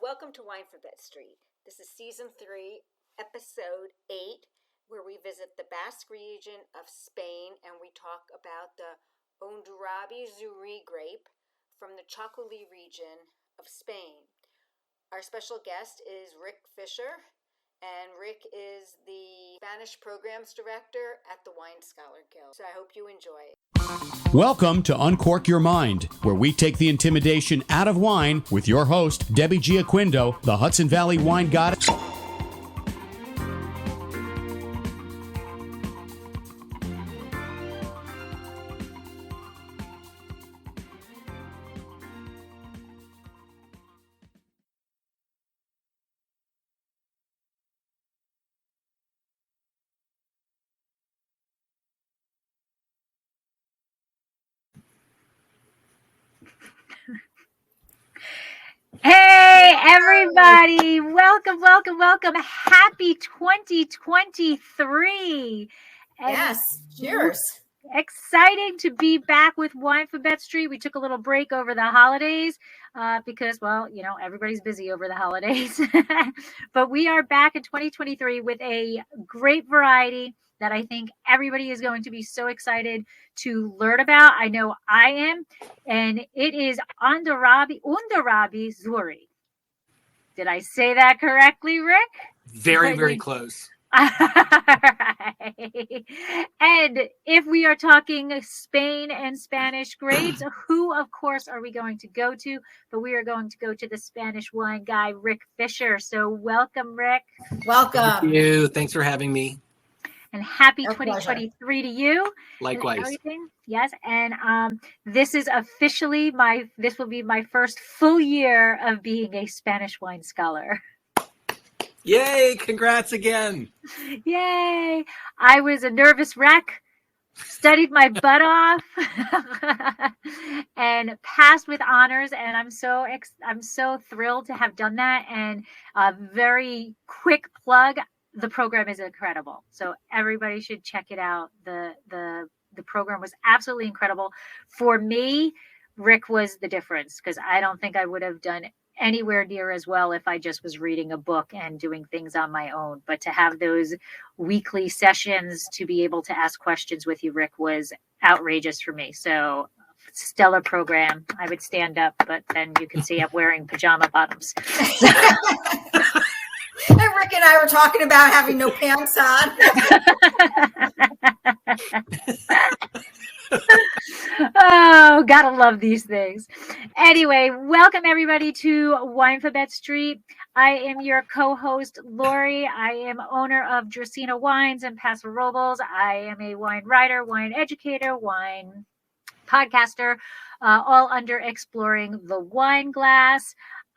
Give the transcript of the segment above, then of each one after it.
Welcome to Winephabet Street. This is Season 3, Episode 8, where we visit the Basque region of Spain and we talk about the Hondarrabi Zuri grape from the Txakoli region of Spain. Our special guest is Rick Fisher, and Rick is the Spanish Programs Director at the Wine Scholar Guild. So I hope you enjoy it. Welcome to Uncork Your Mind, where we take the intimidation out of wine with your host, Debbie Giaquindo, the Hudson Valley wine goddess. Hey everybody, welcome. Happy 2023. Yes, cheers. Exciting to be back with Winephabet Street. We took a little break over the holidays because, everybody's busy over the holidays. But we are back in 2023 with a great variety that I think everybody is going to be so excited to learn about. I know I am. And it is Hondarrabi Zuri. Did I say that correctly, Rick? Very close. All right. And if we are talking Spain and Spanish grapes, who, of course, are we going to go to? But we are going to go to the Spanish wine guy, Rick Fisher. So welcome, Rick. Welcome. Thank you. Thanks for having me. And happy Our 2023 pleasure. to you. Likewise. Yes. And this is officially this will be my first full year of being a Spanish wine scholar. Yay. Congrats again. Yay. I was a nervous wreck, studied my butt off and passed with honors. And I'm so thrilled to have done that. And a very quick plug. The program is incredible. So everybody should check it out. The program was absolutely incredible. For me, Rick was the difference because I don't think I would have done anywhere near as well if I just was reading a book and doing things on my own. But to have those weekly sessions to be able to ask questions with you, Rick, was outrageous for me. So stellar program. I would stand up, but then you can see I'm wearing pajama bottoms. And Rick and I were talking about having no pants on. Oh, gotta love these things. Anyway, welcome everybody to Winephabet Street. I am your co-host, Lori. I am owner of Dracaena Wines and Paso Robles. I am a wine writer, wine educator, wine podcaster, all under Exploring the Wine Glass.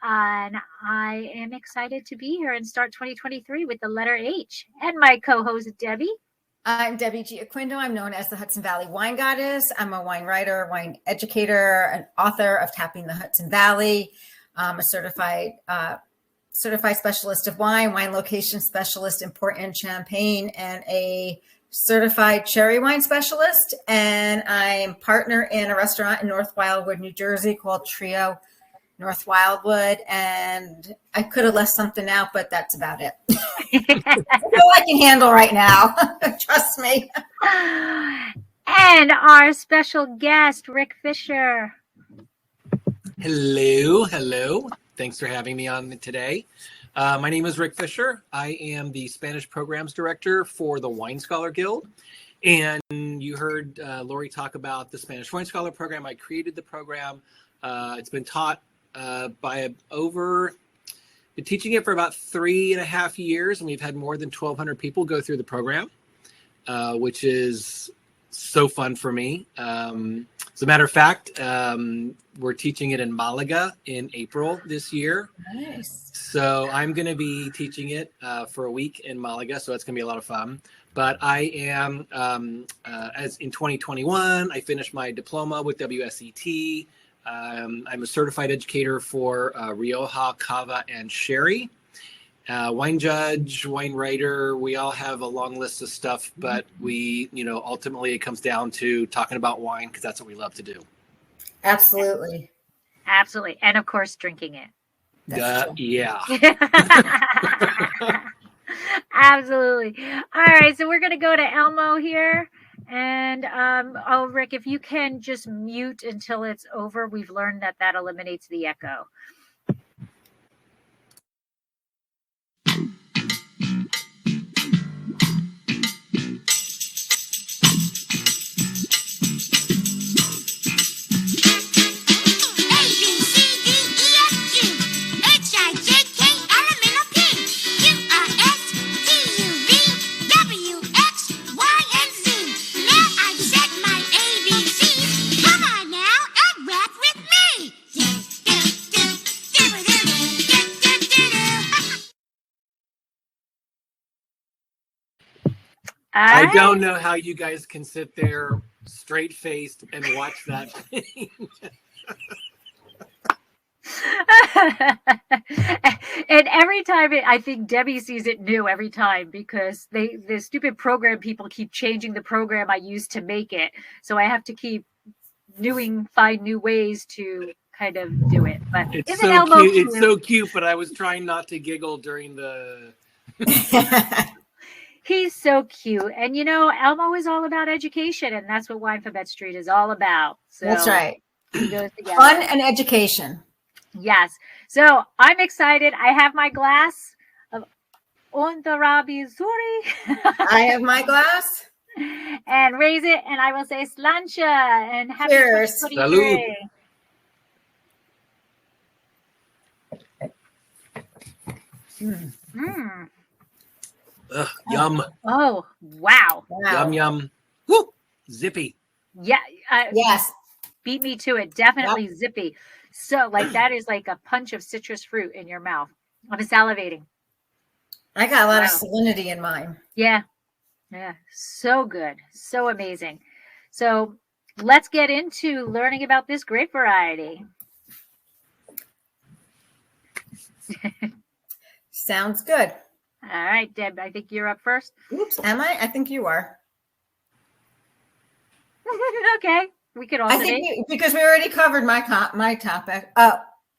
And I am excited to be here and start 2023 with the letter H. And my co-host, Debbie. I'm Debbie Giaquindo. I'm known as the Hudson Valley Wine Goddess. I'm a wine writer, wine educator, an author of Tapping the Hudson Valley. I'm a certified specialist of wine location specialist in Port and Champagne, and a certified cherry wine specialist. And I'm partner in a restaurant in North Wildwood, New Jersey called Trio North Wildwood, and I could have left something out, but that's about it. All I can handle right now. Trust me. And our special guest, Rick Fisher. Hello. Thanks for having me on today. My name is Rick Fisher. I am the Spanish Programs Director for the Wine Scholar Guild. And you heard Lori talk about the Spanish Wine Scholar Program. I created the program. It's been taught been teaching it for about 3.5 years, and we've had more than 1,200 people go through the program, which is so fun for me. As a matter of fact, we're teaching it in Malaga in April this year. Nice. So I'm going to be teaching it for a week in Malaga, so that's going to be a lot of fun. But I am, as in 2021, I finished my diploma with WSET. I'm a certified educator for Rioja, Cava, and Sherry. Wine judge, wine writer, we all have a long list of stuff, but we, ultimately it comes down to talking about wine because that's what we love to do. Absolutely. Absolutely. And of course, drinking it. That's true. Yeah. Absolutely. All right, so we're gonna go to Elmo here. And oh, Rick, if you can just mute until it's over, we've learned that that eliminates the echo. I don't know how you guys can sit there straight-faced and watch that thing. And every time I think Debbie sees it new every time because the stupid program people keep changing the program I use to make it. So I have to keep find new ways to kind of do it. But It's so cute. It's so cute, but I was trying not to giggle during the He's so cute. And Elmo is all about education, and that's what Winephabet Street is all about. So that's right. It goes together. Fun and education. Yes. So I'm excited. I have my glass of ohn-dah-rah-bee Zuri. I have my glass. And raise it, and I will say slancha and happy Cheers. 2023. Mm. Ugh, yum. Oh, wow. Yum, yum. Woo! Zippy. Yeah. Yes. Beat me to it. Definitely zippy. So, that is like a punch of citrus fruit in your mouth. I'm salivating. I got a lot of salinity in mine. Yeah. Yeah. So good. So amazing. So, let's get into learning about this grape variety. Sounds good. All right, Deb, I think you're up first. Oops, am I? I think you are. Okay, we could alternate. I think because we already covered my topic.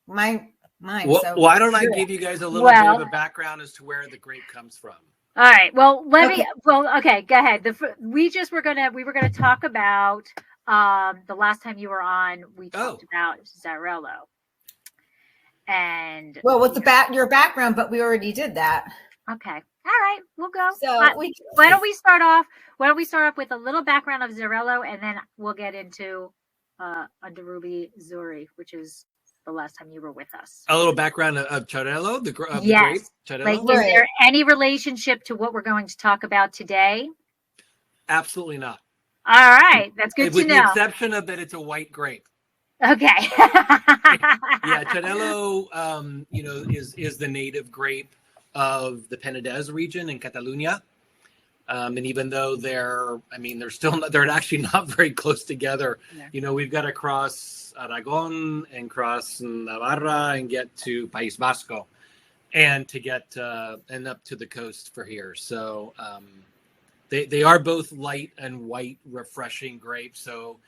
Mine. Well, so why don't I give you guys a little bit of a background as to where the grape comes from? All right. Well, okay, go ahead. We were gonna talk about the last time you were on. We talked about Xarello. And with your background, but we already did that. Okay. All right. We'll go. So why don't we start off with a little background of Xarello, and then we'll get into Hondarrabi Zuri, which is the last time you were with us. A little background of Xarello, the grape. Xarello? Is there any relationship to what we're going to talk about today? Absolutely not. All right. That's good to know. With the exception of that it's a white grape. Okay. Yeah, Xarello, is the native grape of the Penedès region in Catalonia, and even though they're actually not very close together. Yeah. We've got to cross Aragon and cross Navarra and get to País Vasco, and to get and up to the coast for here. So they are both light and white, refreshing grapes. So.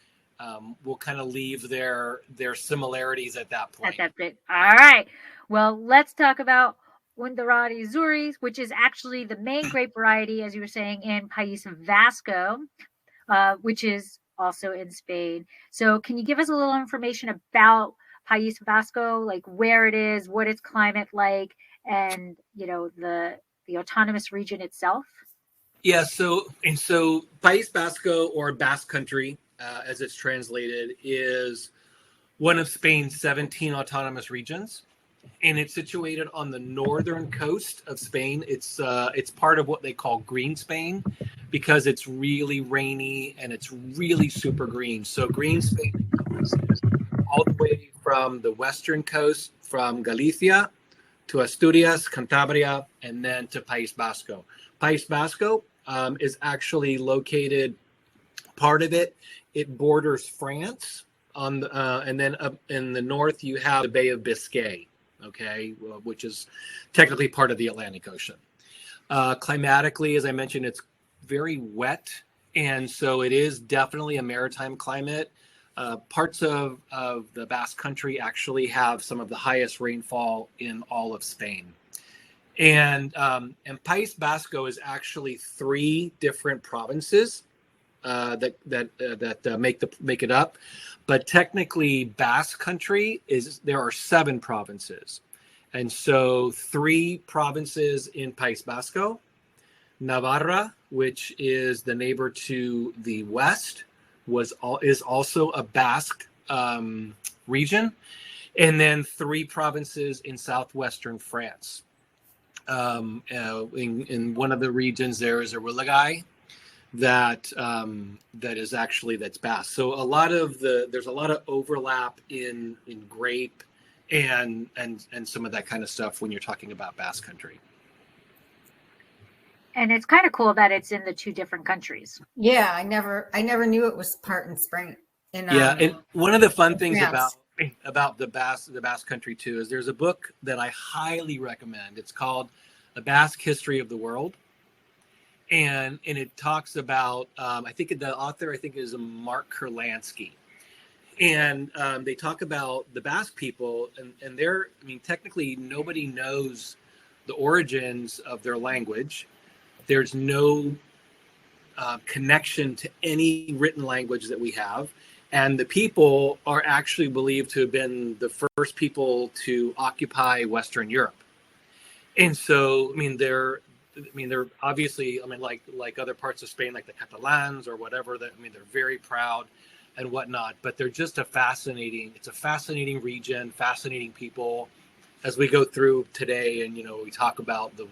We'll kind of leave their similarities at that point. All right. Well, let's talk about Hondarrabi Zuri, which is actually the main grape variety, as you were saying, in País Vasco, which is also in Spain. So can you give us a little information about País Vasco, like where it is, what its climate like, and the autonomous region itself? Yeah. So País Vasco, or Basque Country, as it's translated, is one of Spain's 17 autonomous regions, and it's situated on the northern coast of Spain. It's part of what they call green Spain, because it's really rainy and it's really super green. So green Spain comes all the way from the western coast, from Galicia to Asturias, Cantabria, and then to País Vasco. País Vasco is actually located, part of it borders France and then up in the north you have the Bay of Biscay, which is technically part of the Atlantic Ocean. Climatically, as I mentioned, it's very wet, and so it is definitely a maritime climate. parts of the Basque Country actually have some of the highest rainfall in all of Spain. And País Vasco is actually 3 different provinces that make it up. But technically, Basque Country there are 7 provinces. And so 3 provinces in País Vasco, Navarra, which is the neighbor to the west, is also a Basque region, and then 3 provinces in southwestern France. In one of the regions, there is a Religai that's Basque. So there's a lot of overlap in grape and some of that kind of stuff when you're talking about Basque Country. And it's kind of cool that it's in the 2 different countries. Yeah, I never knew it was part in Spain. And one of the fun things France. about the Basque Country too is there's a book that I highly recommend. It's called A Basque History of the World, and it talks about I think the author is Mark Kurlansky, and they talk about the Basque people, and they're, technically nobody knows the origins of their language. There's no connection to any written language that we have. And the people are actually believed to have been the first people to occupy Western Europe. And so, they're obviously, like other parts of Spain, like the Catalans or whatever, they're very proud and whatnot, but they're just it's a fascinating region, fascinating people. As we go through today and, we talk about the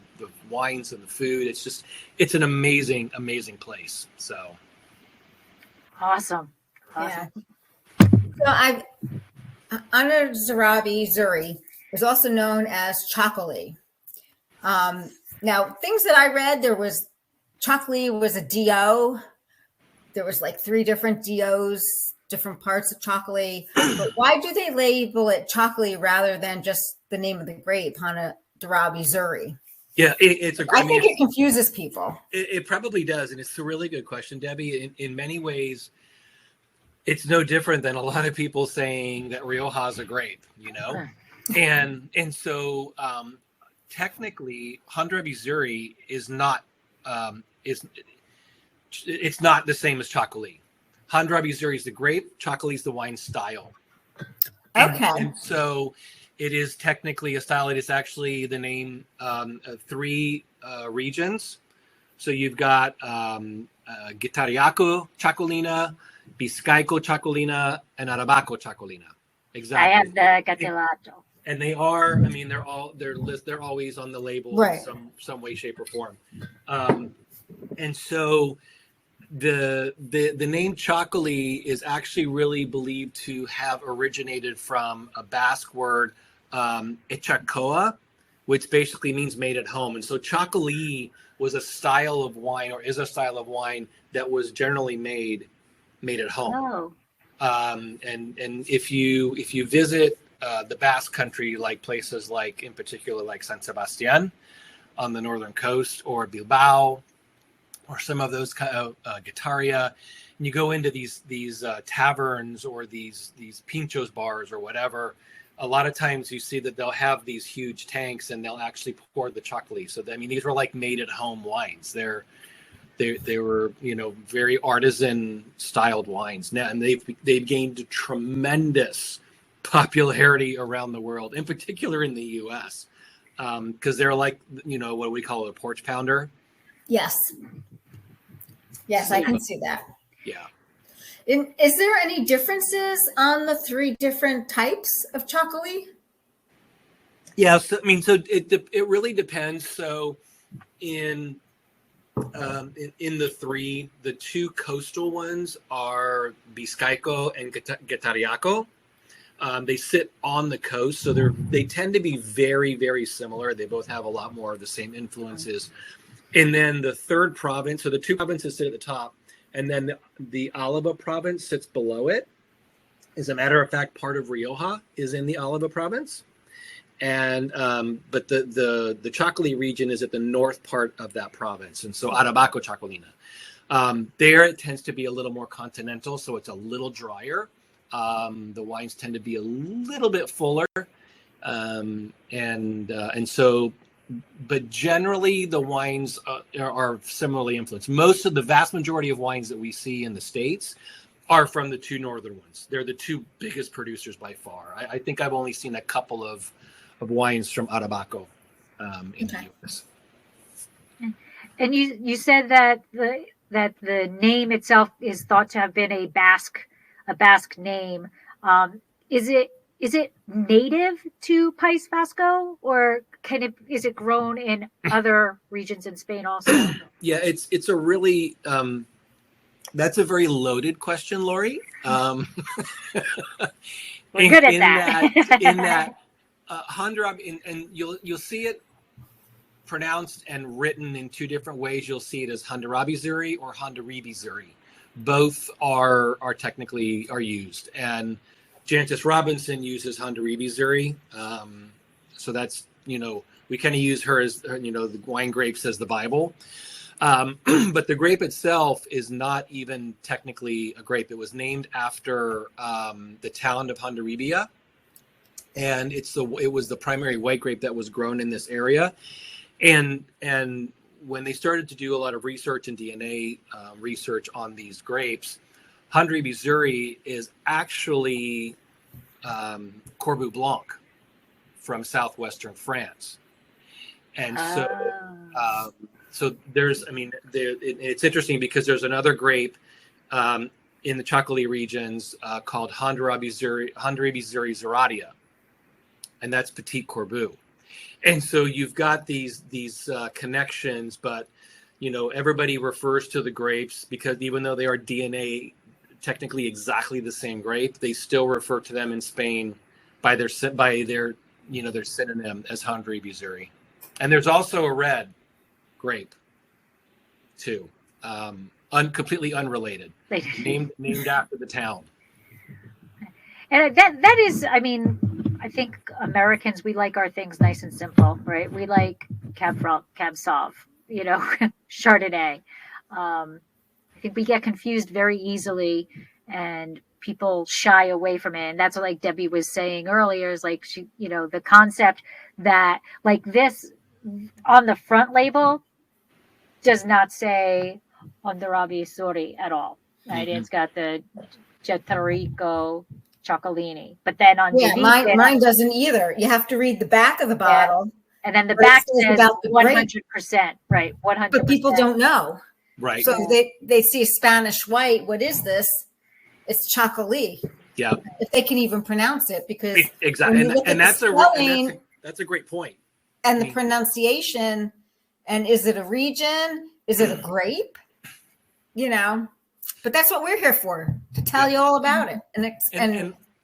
wines and the food, it's an amazing, amazing place. So. Awesome. Yeah. So Hondarrabi Zuri is also known as Txakoli. Now, things that I read, Txakoli was a DO. There was like 3 different DOs, different parts of Txakoli. But why do they label it Txakoli rather than just the name of the grape, Hondarrabi Zuri? Yeah, I think it confuses people. It probably does, and it's a really good question, Debbie. In many ways, it's no different than a lot of people saying that Rioja is a grape, and so technically, Hondarrabi Zuri is not it's not the same as Txakoli. Hondarrabi Zuri is the grape, Txakoli is the wine style. Okay. And so it is technically a style. It is actually the name of 3 regions. So you've got Guitariaco Txakolina, Bizkaiko Txakolina, and Arabaco Txakolina. Exactly. I have the Gatelato. And they are, they're always on the label, right, in some way, shape, or form. And so the name Txakoli is actually really believed to have originated from a Basque word, Etxakoa, which basically means made at home. And so Txakoli was a style of wine, or is a style of wine, that was generally made at home. Oh. And if you visit the Basque Country, like places like, in particular, like San Sebastian on the northern coast, or Bilbao, or some of those kind of Guetaria, and you go into these taverns or these pinchos bars or whatever, a lot of times you see that they'll have these huge tanks and they'll actually pour the Txakoli. So these were like made at home wines. They were very artisan styled wines now, and they've gained tremendous popularity around the world, in particular in the U.S. Because they're like what we call a porch pounder. Yes, I can see that. Yeah. Is there any differences on the 3 different types of Txakoli? Yeah, so it really depends. So in the 2 coastal ones are Bizkaiko and Guetariaco. They sit on the coast, so they tend to be very, very similar. They both have a lot more of the same influences. And then the 3rd province, so the 2 provinces sit at the top, and then the Álava province sits below it. As a matter of fact, part of Rioja is in the Álava province. And but the Txakoli region is at the north part of that province, and so Arabaco Txakolina. There it tends to be a little more continental, so it's a little drier. The wines tend to be a little bit fuller, and so, but generally the wines are similarly influenced. The vast majority of wines that we see in the States are from the two northern ones. They're the two biggest producers by far. I think I've only seen a couple of wines from Arabaco in the U.S. And you said that the name itself is thought to have been a Basque name. Is it native to País Vasco, or is it grown in other regions in Spain also? Yeah, it's a really that's a very loaded question, Lori. We're good at that. In that Hondarrabi, and you'll see it pronounced and written in two different ways. You'll see it as Hondarrabi Zuri or Hondarrabi Zuri. Both are technically used, and Janice Robinson uses Hondarrabi Zuri. So that's, we kind of use her as, the wine grapes as the Bible. But the grape itself is not even technically a grape. It was named after the town of Hondarribia, and it was the primary white grape that was grown in this area. And when they started to do a lot of research and DNA research on these grapes, Hondarrabi Zuri is actually Corbeau Blanc from southwestern France. And so there's, it's interesting because there's another grape in the Txakoli regions called Hondarrabi Zuri Zeradia, and that's Petit Corbeau. And so you've got these connections, but everybody refers to the grapes because even though they are DNA technically exactly the same grape, they still refer to them in Spain by their synonym as Hondarrabi Zuri. And there's also a red grape too, completely unrelated, named after the town. And that is, I think Americans, we like our things nice and simple, right? We like Cab Franc, Cab Sauv, Chardonnay. I think we get confused very easily, and people shy away from it. And that's what, like Debbie was saying earlier, is like the concept that like this on the front label does not say Hondarrabi Zuri at all, right? Mm-hmm. It's got the Txakoli, but then on mine doesn't either. You have to read the back of the bottle, and then the back says 100%, right? 100%. But people don't know, right? So they see a Spanish white. What is this? It's Txakoli. Yeah, if they can even pronounce it, because exactly, and that's a great point. And the pronunciation, and is it a region? Is it a grape? But that's what we're here for, to tell you all about it. And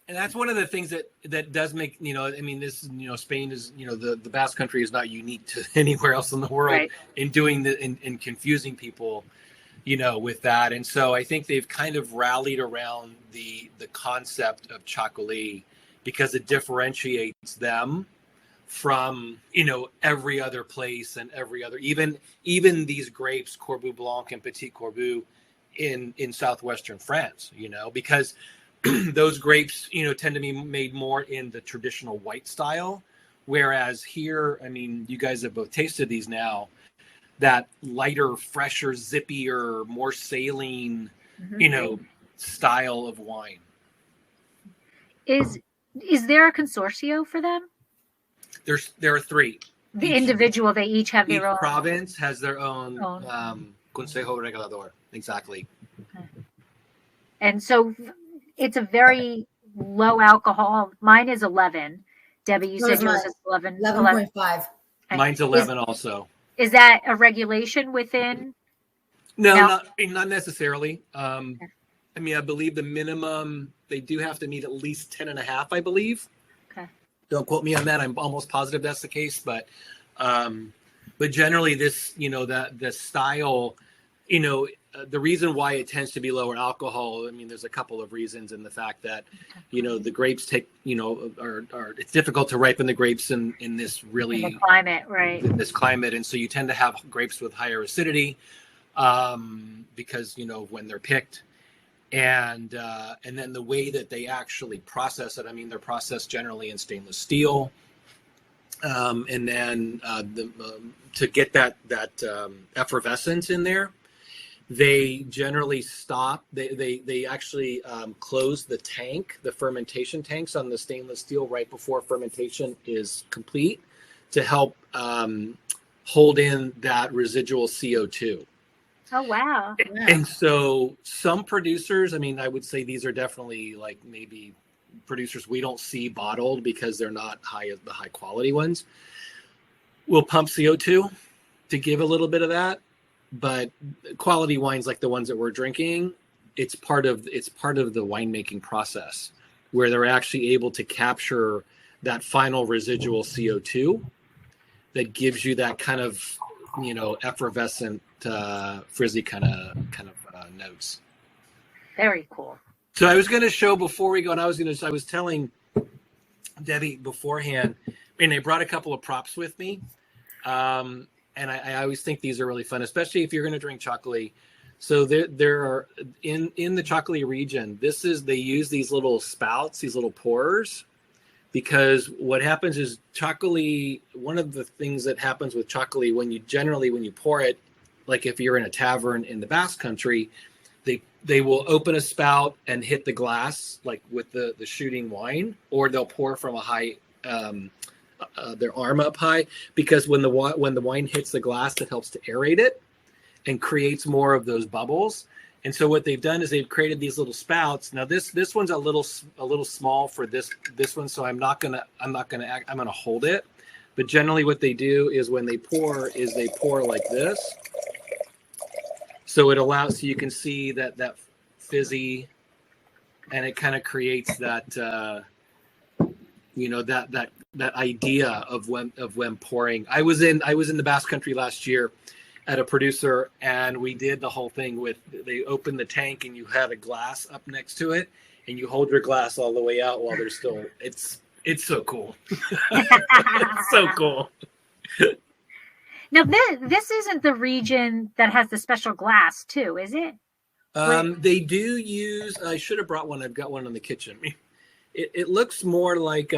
that's one of the things that does make, this, Spain is, the Basque Country is not unique to anywhere else in the world, right, in doing in confusing people, with that. And so I think they've kind of rallied around the concept of Txakoli because it differentiates them from, every other place and every other, even these grapes, Corbeau Blanc and Petit Corbeau in southwestern France, because those grapes, tend to be made more in the traditional white style. Whereas here, you guys have both tasted these now, that lighter, fresher, zippier, more saline, style of wine. Is there a consortio for them? There are three. The individual, they each have their own. Each province has their own Consejo Regulador. Exactly. Okay. And so it's a very low alcohol. Mine is 11. Debbie, you said yours is 11. 11.5. Okay. Mine's 11 also. Is that a regulation within? No, not necessarily. I believe the minimum, they do have to meet at least 10.5, I believe. Okay. Don't quote me on that. I'm almost positive that's the case, but generally this, the style, the reason why it tends to be lower alcohol, there's a couple of reasons in the fact that, the grapes take, it's difficult to ripen the grapes in this really in the climate, right? In this climate. And so you tend to have grapes with higher acidity because, when they're picked. And then the way that they actually process it, I mean, they're processed generally in stainless steel. And then to get that effervescence in there, they generally stop. They actually close the tank, the fermentation tanks on the stainless steel right before fermentation is complete to help hold in that residual CO2. Oh, wow. And so some producers, I mean, I would say these are definitely like maybe producers we don't see bottled because they're not the high quality ones, will pump CO2 to give a little bit of that. But quality wines like the ones that we're drinking, it's part of the winemaking process where they're actually able to capture that final residual CO2 that gives you that kind of, effervescent, frizzy kind of notes. Very cool. So I was going to show before we go, and I was telling Debbie beforehand, and they brought a couple of props with me. And I always think these are really fun, especially if you're going to drink chah-kuh-lee. So there are in the Txakoli region, they use these little spouts, these little pourers, because what happens is chah-kuh-lee, one of the things that happens with chah-kuh-lee when you pour it, like if you're in a tavern in the Basque Country, they will open a spout and hit the glass like with the shooting wine, or they'll pour from a high their arm up high, because when the wine hits the glass, it helps to aerate it and creates more of those bubbles. And so what they've done is they've created these little spouts. Now this one's a little small for this one, so I'm gonna hold it. But generally what they do is when they pour like this. So it allows, so you can see that fizzy, and it kind of creates that that idea of when pouring. I was in the Basque Country last year at a producer, and we did the whole thing with, they opened the tank and you had a glass up next to it, and you hold your glass all the way out while there's still, it's so cool. It's so cool. Now this isn't the region that has the special glass too, is it? They do use, I should have brought one. I've got one in the kitchen. It looks more like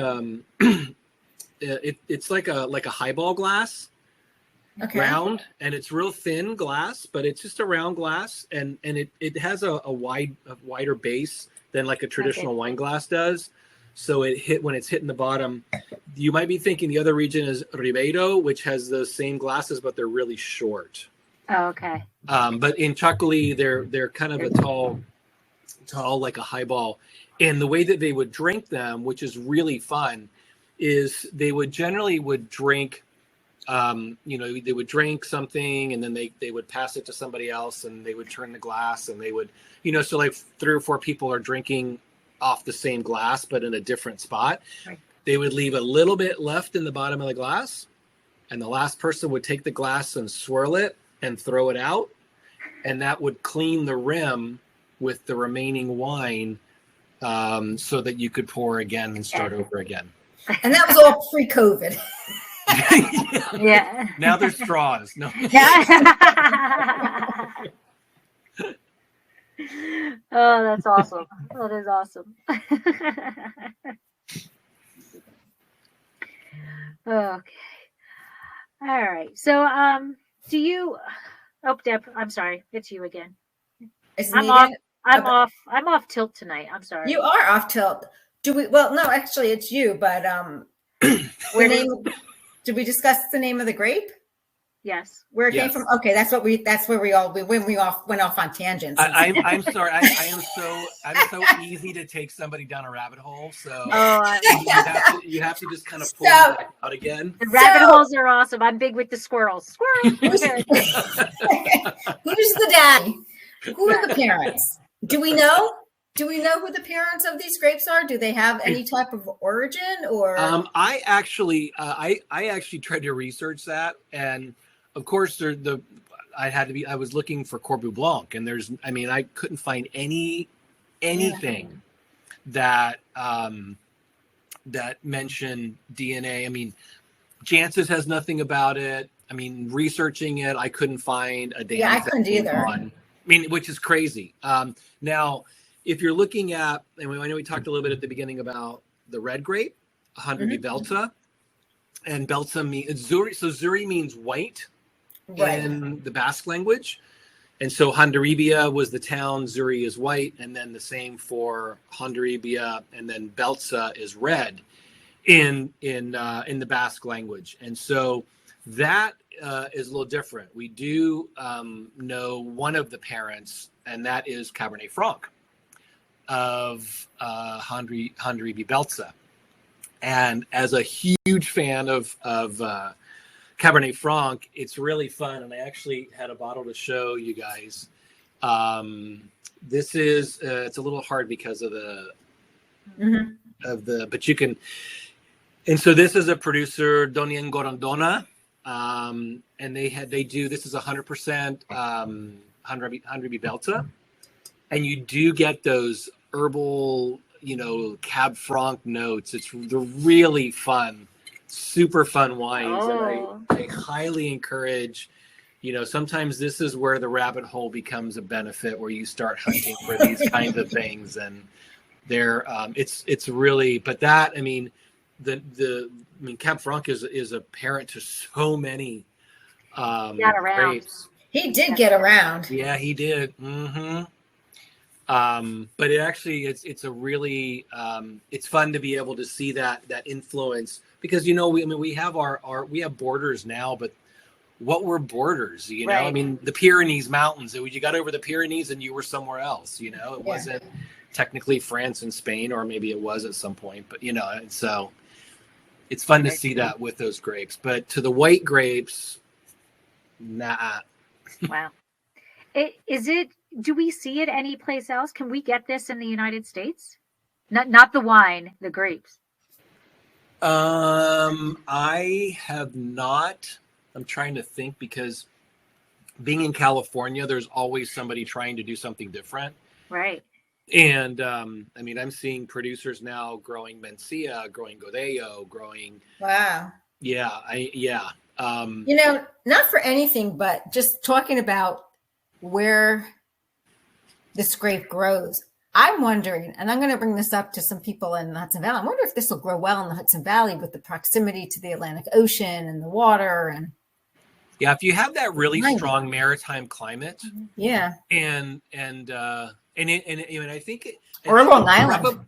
it's like a highball glass, Okay. round, and it's real thin glass, but it's just a round glass, and it has a wider base than like a traditional wine glass does. So when it's hitting the bottom, you might be thinking the other region is Ribeiro, which has those same glasses, but they're really short. Oh, okay. But in Txakoli, they're kind of a tall like a highball. And the way that they would drink them, which is really fun, is they would generally drink, they would drink something, and then they would pass it to somebody else, and they would turn the glass, and they would, so like 3 or 4 people are drinking off the same glass, but in a different spot. Right. They would leave a little bit left in the bottom of the glass, and the last person would take the glass and swirl it and throw it out, and that would clean the rim with the remaining wine, so that you could pour again and start over again. And that was all pre-COVID. Yeah. Now there's straws. No. Oh, that's awesome. That is awesome. Okay. All right. So, do you? Oh, Deb, I'm sorry. It's you again. I'm off tilt tonight. I'm sorry. You are off tilt. Well, no, actually it's you, but did we discuss the name of the grape? Yes. Where it came from? Okay, that's where we went off on tangents. I'm sorry. I'm so easy to take somebody down a rabbit hole. So you have to just kind of pull it back out again. The rabbit holes are awesome. I'm big with the squirrels. Squirrels. Who's the daddy? Who are the parents? Do we know? Do we know who the parents of these grapes are? Do they have any type of origin, or? I actually tried to research that, and of course I was looking for Corbeau Blanc, and I couldn't find anything that mentioned DNA. I mean, Jancis has nothing about it. I mean, researching it, I couldn't find a damn I couldn't either. which is crazy. Now, if you're looking at, and I know we talked a little bit at the beginning about the red grape, Hondarrabi Beltza, and Beltza means Zuri. So Zuri means white in the Basque language. And so Hondarribia was the town, Zuri is white, and then the same for Hondarribia, and then Beltza is red in the Basque language. And so that is a little different. We do know one of the parents, and that is Cabernet Franc of Hondarrabi Beltza. And as a huge fan of Cabernet Franc, it's really fun, and I actually had a bottle to show you guys. This is it's a little hard because of the but you can. And so this is a producer, Doña Gorondona, and they do this is 100% Hondarrabi Beltza, and you do get those herbal, Cab Franc notes. They're really fun. Super fun wines, and I highly encourage. Sometimes this is where the rabbit hole becomes a benefit, where you start hunting for these kinds of things, and they're it's really. But that Cab Franc is a parent to so many grapes. He did get around. Yeah, he did. But it actually it's a really it's fun to be able to see that influence. Because we have we have borders now, but what were borders? Right. The Pyrenees Mountains. You got over the Pyrenees and you were somewhere else. It wasn't technically France and Spain, or maybe it was at some point. But and so it's fun to see that with those grapes. But to the white grapes, nah. Wow. Do we see it anyplace else? Can we get this in the United States? Not the wine, the grapes. I have not. I'm trying to think, because being in California, there's always somebody trying to do something different. Right. And I'm seeing producers now growing Mencia, growing Godello, growing. Wow. Yeah. Not for anything, but just talking about where this grape grows. I'm wondering, and I'm going to bring this up to some people in the Hudson Valley. I wonder if this will grow well in the Hudson Valley with the proximity to the Atlantic Ocean and the water. And if you have that really strong maritime climate, and I think or Long Island.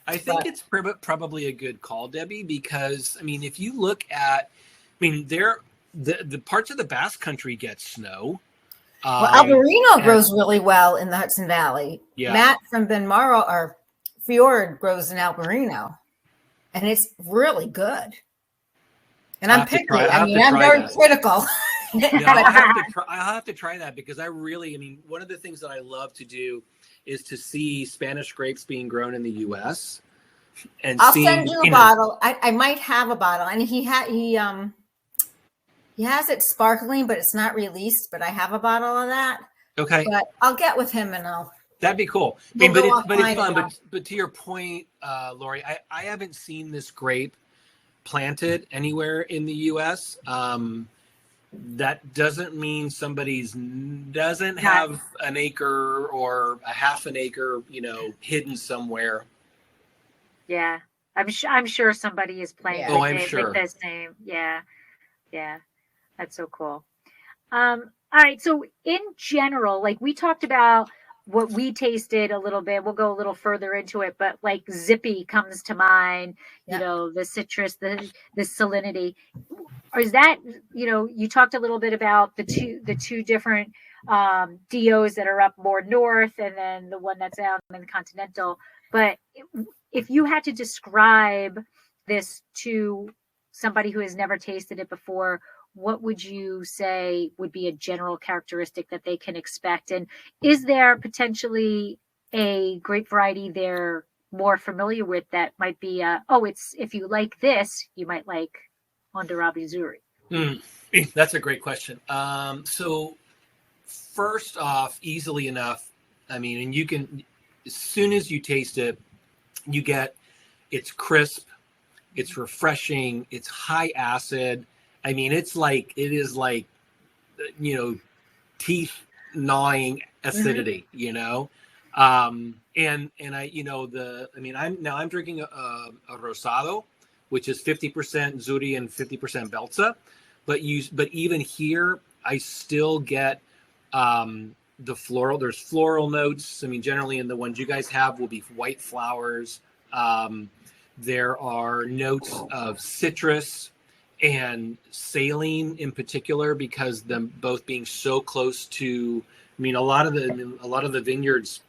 I think it's probably a good call, Debbie, because if you look at, the parts of the Basque Country get snow. Albarino grows really well in the Hudson Valley. Yeah. Matt from Benmaro or Fjord grows in Albarino, and it's really good. And I'm picky. I'm very critical. I'll have to try that, because I really, one of the things that I love to do is to see Spanish grapes being grown in the U.S. and I'll send you a bottle. I might have a bottle, and he has it sparkling, but it's not released. But I have a bottle of that. Okay. But I'll get with him and That'd be cool. But it's fun. But to your point, Lori, I haven't seen this grape planted anywhere in the U.S. That doesn't mean somebody's doesn't have an acre or a half an acre, hidden somewhere. Yeah, I'm sure somebody is playing with this name. Yeah. That's so cool. All right. So in general, like we talked about what we tasted a little bit, we'll go a little further into it, but like Zippy comes to mind, the citrus, the salinity. Or is that, you talked a little bit about the two different DOs that are up more north, and then the one that's out in the continental. But if you had to describe this to somebody who has never tasted it before, what would you say would be a general characteristic that they can expect? And is there potentially a grape variety they're more familiar with that might be, it's if you like this, you might like Hondarrabi Zuri? That's a great question. So first off, easily enough, and you can, as soon as you taste it, you get, it's crisp, it's refreshing, it's high acid. It is like, teeth gnawing acidity, And I, I'm drinking a rosado, which is 50% Zuri and 50% Belza. But even here, I still get the floral. There's floral notes. I mean, generally in the ones you guys have will be white flowers. There are notes of citrus and saline in particular, because them both being so close to. I mean, a lot of the vineyards.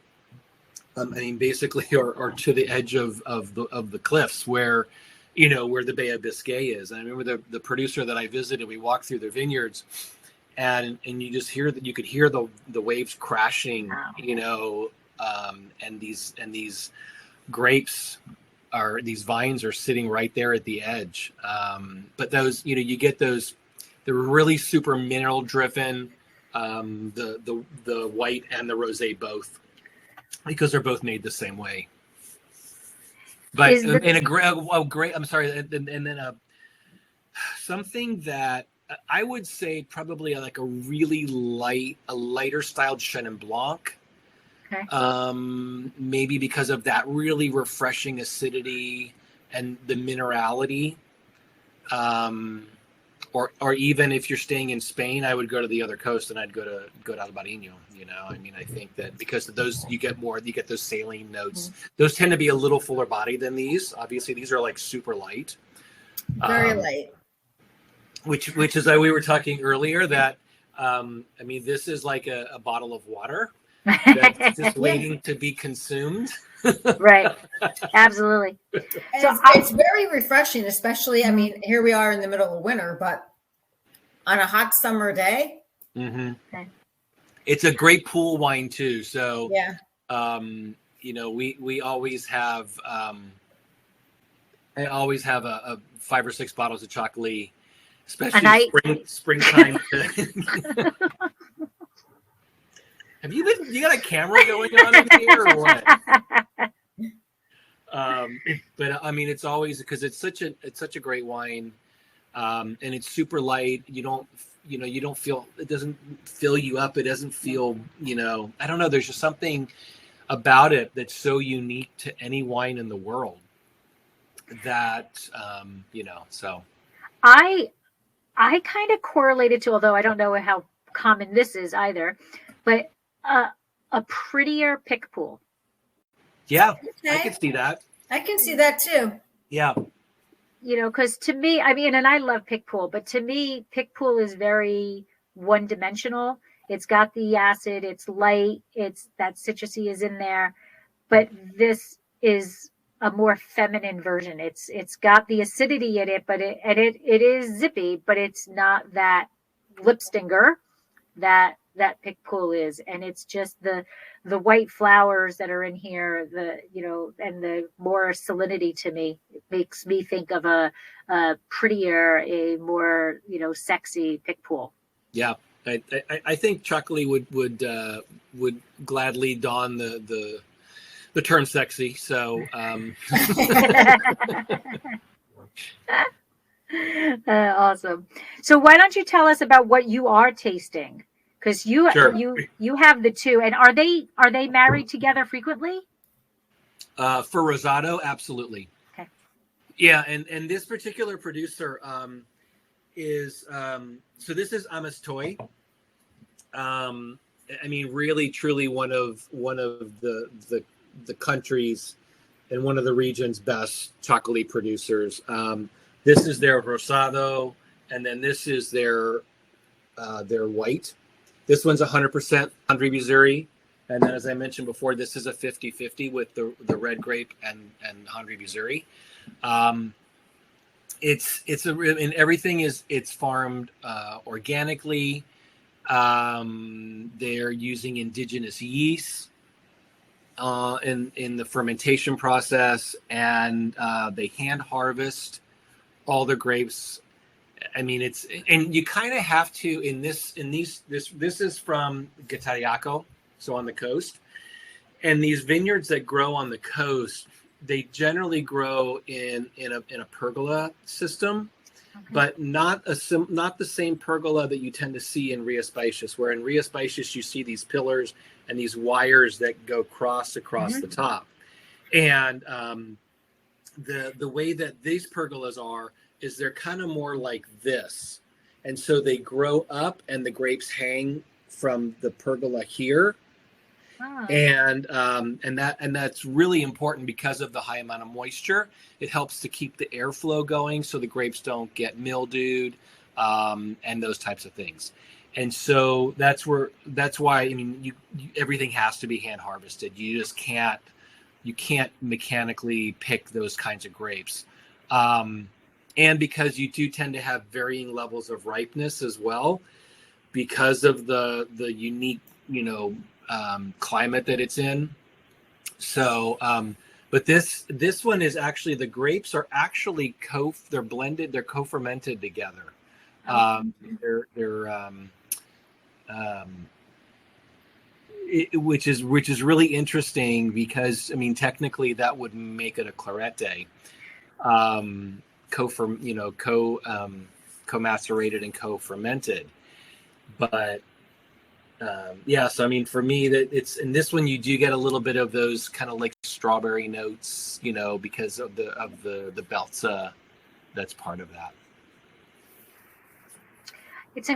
Basically, are to the edge of the cliffs where the Bay of Biscay is. And I remember the producer that I visited. We walked through their vineyards, and you just you could hear the waves crashing. Wow. And these grapes these vines are sitting right there at the edge. But those, you get those. They're really super mineral driven. The white and the rosé both. Because they're both made the same way. But I'm sorry, and then something that I would say probably like a really lighter styled Chenin Blanc. Okay. Maybe because of that really refreshing acidity and the minerality. Or even if you're staying in Spain, I would go to the other coast and I'd go to Albarino. I think that because of those, you get those saline notes. Mm-hmm. Those tend to be a little fuller body than these. Obviously, these are like super light. Very light. Which is why we were talking earlier that, this is like a bottle of water that's just waiting to be consumed. Right. Absolutely. So it's very refreshing, especially, here we are in the middle of winter, but on a hot summer day. Mm-hmm. Okay. It's a great pool wine too. So, yeah. We always have, I always have a 5 or 6 bottles of Txakoli, especially springtime. Have you got a camera going on in here or what? But it's always because it's such a great wine, and it's super light. You don't feel, it doesn't fill you up. It doesn't feel, I don't know. There's just something about it that's so unique to any wine in the world that, so. I kind of correlated to, although I don't know how common this is either, but a prettier pick pool. Yeah, okay. I can see that. I can see that too. Yeah. Because to me, and I love pick pool, but to me, pick pool is very one-dimensional. It's got the acid, it's light, it's that citrusy is in there, but this is a more feminine version. It's got the acidity in it, but it is zippy, but it's not that lip stinger that pick pool is. And it's just the white flowers that are in here, and the more salinity to me. It makes me think of a prettier, a more, sexy pick pool. Yeah. I think Txakoli would gladly don the term sexy. So awesome. So why don't you tell us about what you are tasting? Because you have the two, and are they married together frequently? For Rosado, absolutely. Okay. Yeah, and this particular producer is so this is Amastoy. Really, truly one of the country's and one of the region's best Txakoli producers. This is their Rosado, and then this is their white. This one's 100% Hondarrabi Zuri, and then as I mentioned before, this is a 50-50 with the red grape and Hondarrabi Zuri. And everything it's farmed organically. They're using indigenous yeast in the fermentation process, and they hand harvest all the grapes. And you kind of have to this is from Guatariaco, so on the coast, and these vineyards that grow on the coast, they generally grow in a pergola system. but not the same pergola that you tend to see in Ria Spacious, where in Ria Spacious you see these pillars and these wires that go across the top. And the way that these pergolas are is they're kind of more like this. And so they grow up and the grapes hang from the pergola here. And that's really important because of the high amount of moisture. It helps to keep the airflow going so the grapes don't get mildewed and those types of things. And so that's why, I mean, you everything has to be hand harvested. You just can't mechanically pick those kinds of grapes. And because you do tend to have varying levels of ripeness as well, because of the unique, climate that it's in. So, but this one is actually, the grapes are actually they're blended, they're co-fermented together. Which is really interesting because, I mean, technically that would make it a clarete, co-macerated and co-fermented. But so I mean, for me, that it's in this one you do get a little bit of those kind of like strawberry notes, because of the Belza that's part of that. It's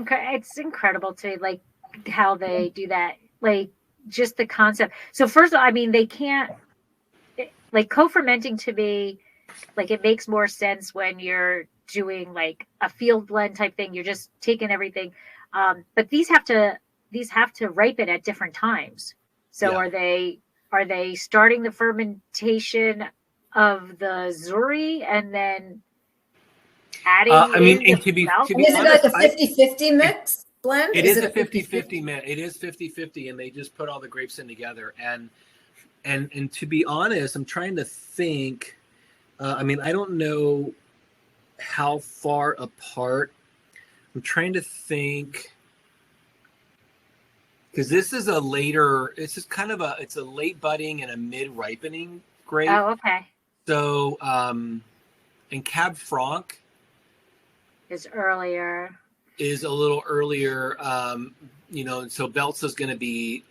incredible to like how they do that, like just the concept. So first of all, I mean, they can't, like, co-fermenting to me, like, it makes more sense when you're doing like a field blend type thing. You're just taking everything, but these have to ripen at different times. So are they starting the fermentation of the Zoo-Ree and then adding to be is it like a 50-50 mix blend? It is a 50-50 mix. It is 50-50, and they just put all the grapes in together. And to be honest, I'm trying to think. I mean, I don't know how far apart. I'm trying to think. Because this is it's a late budding and a mid ripening grape. Oh, okay. So, and Cab Franc is earlier. Is a little earlier, so Belza's going to be,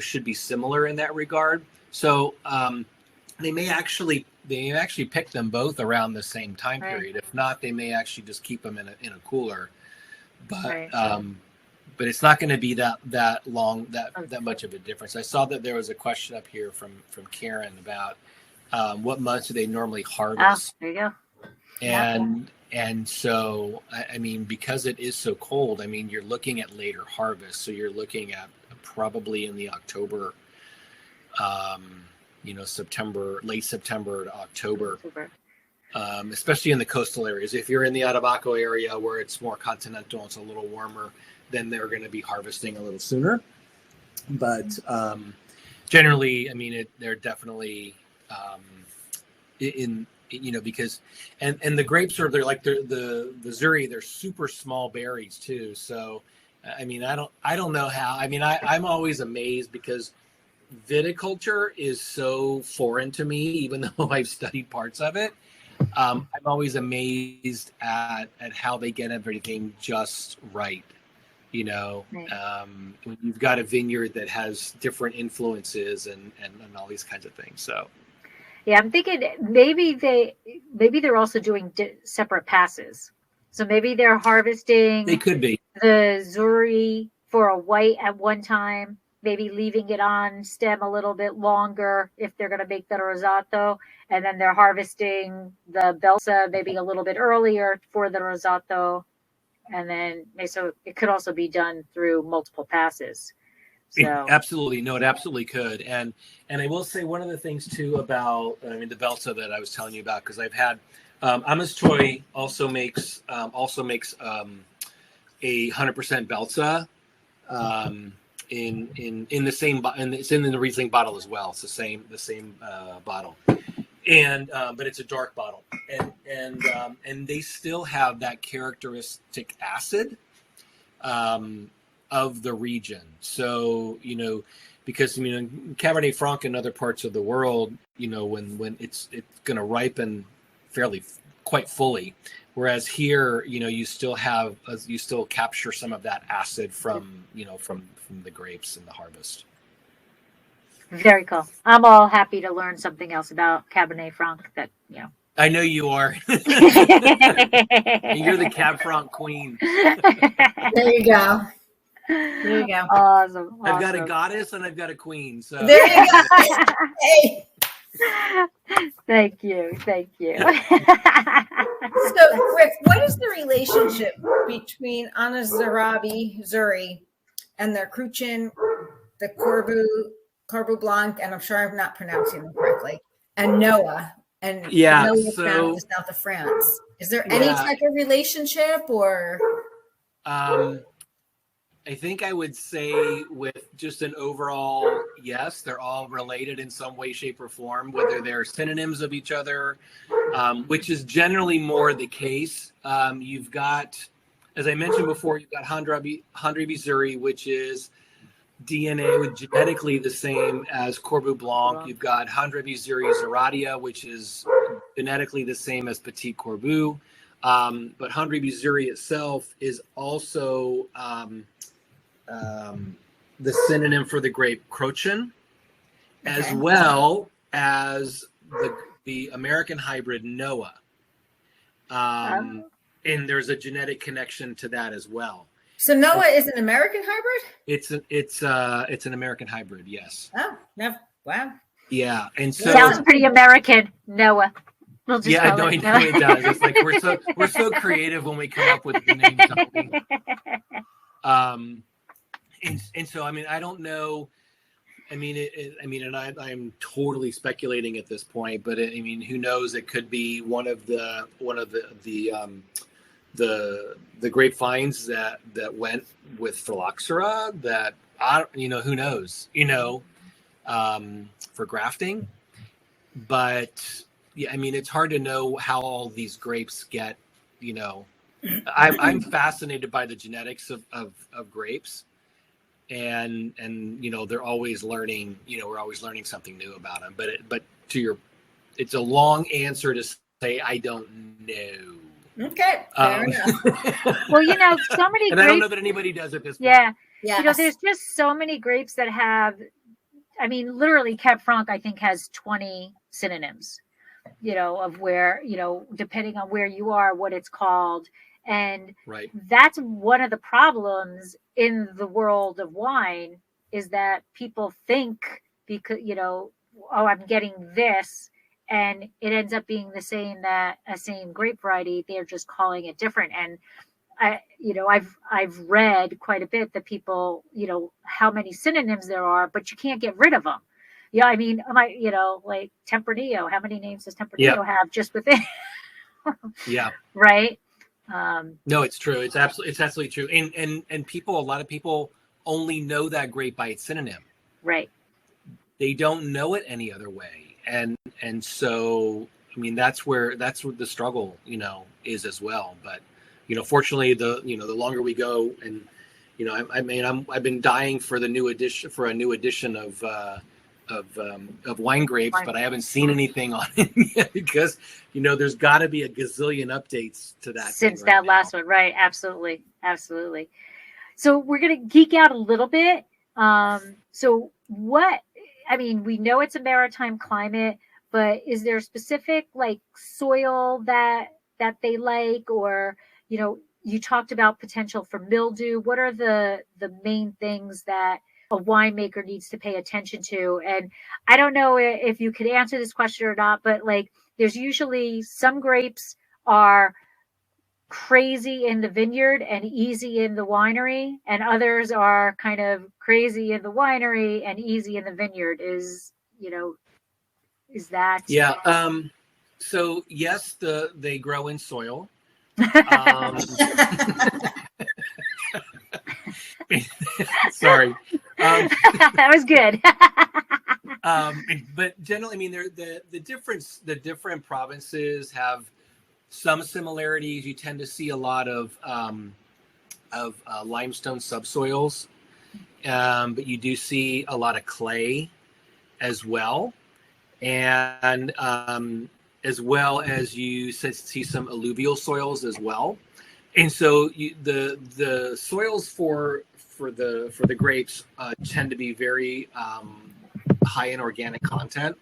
should be similar in that regard. So, they may actually pick them both around the same time period. If not, they may actually just keep them in a cooler. But, but it's not going to be that long, that much of a difference. I saw that there was a question up here from Karen about what months do they normally harvest. Oh, there you go. And so, I mean, because it is so cold, I mean, you're looking at later harvest. So you're looking at probably in the October, September, late September to October. Especially in the coastal areas. If you're in the Atabaco area where it's more continental, it's a little warmer, then they're going to be harvesting a little sooner. But generally, I mean, they're definitely because and the grapes they're like the Zoo-Ree, they're super small berries too. So I mean, I don't know how. I mean, I'm always amazed because viticulture is so foreign to me, even though I've studied parts of it. I'm always amazed at how they get everything just right. When you've got a vineyard that has different influences and all these kinds of things. So, yeah, I'm thinking maybe they're also doing separate passes. So maybe they're harvesting. They could be the Zoo-Ree for a white at one time, maybe leaving it on stem a little bit longer if they're going to make the rosato, and then they're harvesting the Belza maybe a little bit earlier for the rosato. And then, so it could also be done through multiple passes. So absolutely, no, it absolutely could. And I will say one of the things too about, I mean, the Belza that I was telling you about, because I've had Amos Toy also makes a 100% Belza in the same, and it's in the Riesling bottle as well. It's the same bottle. And but it's a dark bottle, and they still have that characteristic acid of the region. So because Cabernet Franc in other parts of the world, when it's going to ripen fairly quite fully. Whereas here, you still capture some of that acid from the grapes and the harvest. Very cool. I'm all happy to learn something else about Cabernet Franc that, I know you are. You're the Cab Franc queen. There you go. There you go. Awesome. I've got a goddess and I've got a queen. So there you go. Hey. Thank you. Thank you. So, Rick, what is the relationship between Hondarrabi Zuri and their Cruchin, the Corbeau Blanc, and I'm sure I'm not pronouncing them correctly, and Noah? And Noah found in the south of France. Is there any type of relationship, or? I think I would say with just an overall yes, they're all related in some way, shape, or form, whether they're synonyms of each other, which is generally more the case. You've got, as I mentioned before, you've got Hondarrabi Zuri, which is DNA genetically the same as Corbeau Blanc. You've got Hondarrabi Zuri Zeradia, which is genetically the same as Petit Corbeau. But Hondarrabi Zuri itself is also the synonym for the grape Cruchin, as well as the American hybrid Noah. And there's a genetic connection to that as well. So Noah is an American hybrid? It's an American hybrid, yes. Oh, no. Wow. Yeah, and so sounds pretty American, Noah. We'll just I know it does. It's like we're so creative when we come up with the names. And so I don't know. And I'm totally speculating at this point, but who knows? It could be one of the grapevines that went with phylloxera. That who knows? For grafting, but yeah, it's hard to know how all these grapes get. I'm fascinated by the genetics of grapes. And they're always learning. We're always learning something new about them. But it's a long answer to say I don't know. Okay, fair enough. Well, so many. And grapes, I don't know that anybody does at this point. Yeah. There's just so many grapes that have. Literally, Cab Franc I think has 20 synonyms. Of where depending on where you are, what it's called. And that's one of the problems in the world of wine is that people think because, I'm getting this and it ends up being the same grape variety. They're just calling it different. And I've read quite a bit that people, how many synonyms there are, but you can't get rid of them. Yeah. Like Tempranillo, how many names does Tempranillo have just within? Yeah. Right. No, it's true. It's absolutely true. And a lot of people only know that grape by its synonym. Right. They don't know it any other way. And so, that's where the struggle, is as well. But, fortunately the longer we go and, I've been dying for a new edition of wine grapes, but I haven't seen anything on it yet because there's got to be a gazillion updates to that since that last one, right? Absolutely. So we're gonna geek out a little bit. So we know it's a maritime climate, but is there a specific like soil that they like, or you talked about potential for mildew? What are the main things that a winemaker needs to pay attention to? And I don't know if you could answer this question or not, but like there's usually some grapes are crazy in the vineyard and easy in the winery, and others are kind of crazy in the winery and easy in the vineyard. Is that? Yeah. So yes, they grow in soil. Sorry. That was good. But generally, the different provinces have some similarities. You tend to see a lot of limestone subsoils, but you do see a lot of clay as well. And as well as you see some alluvial soils as well. And so the soils for the grapes tend to be very high in organic content.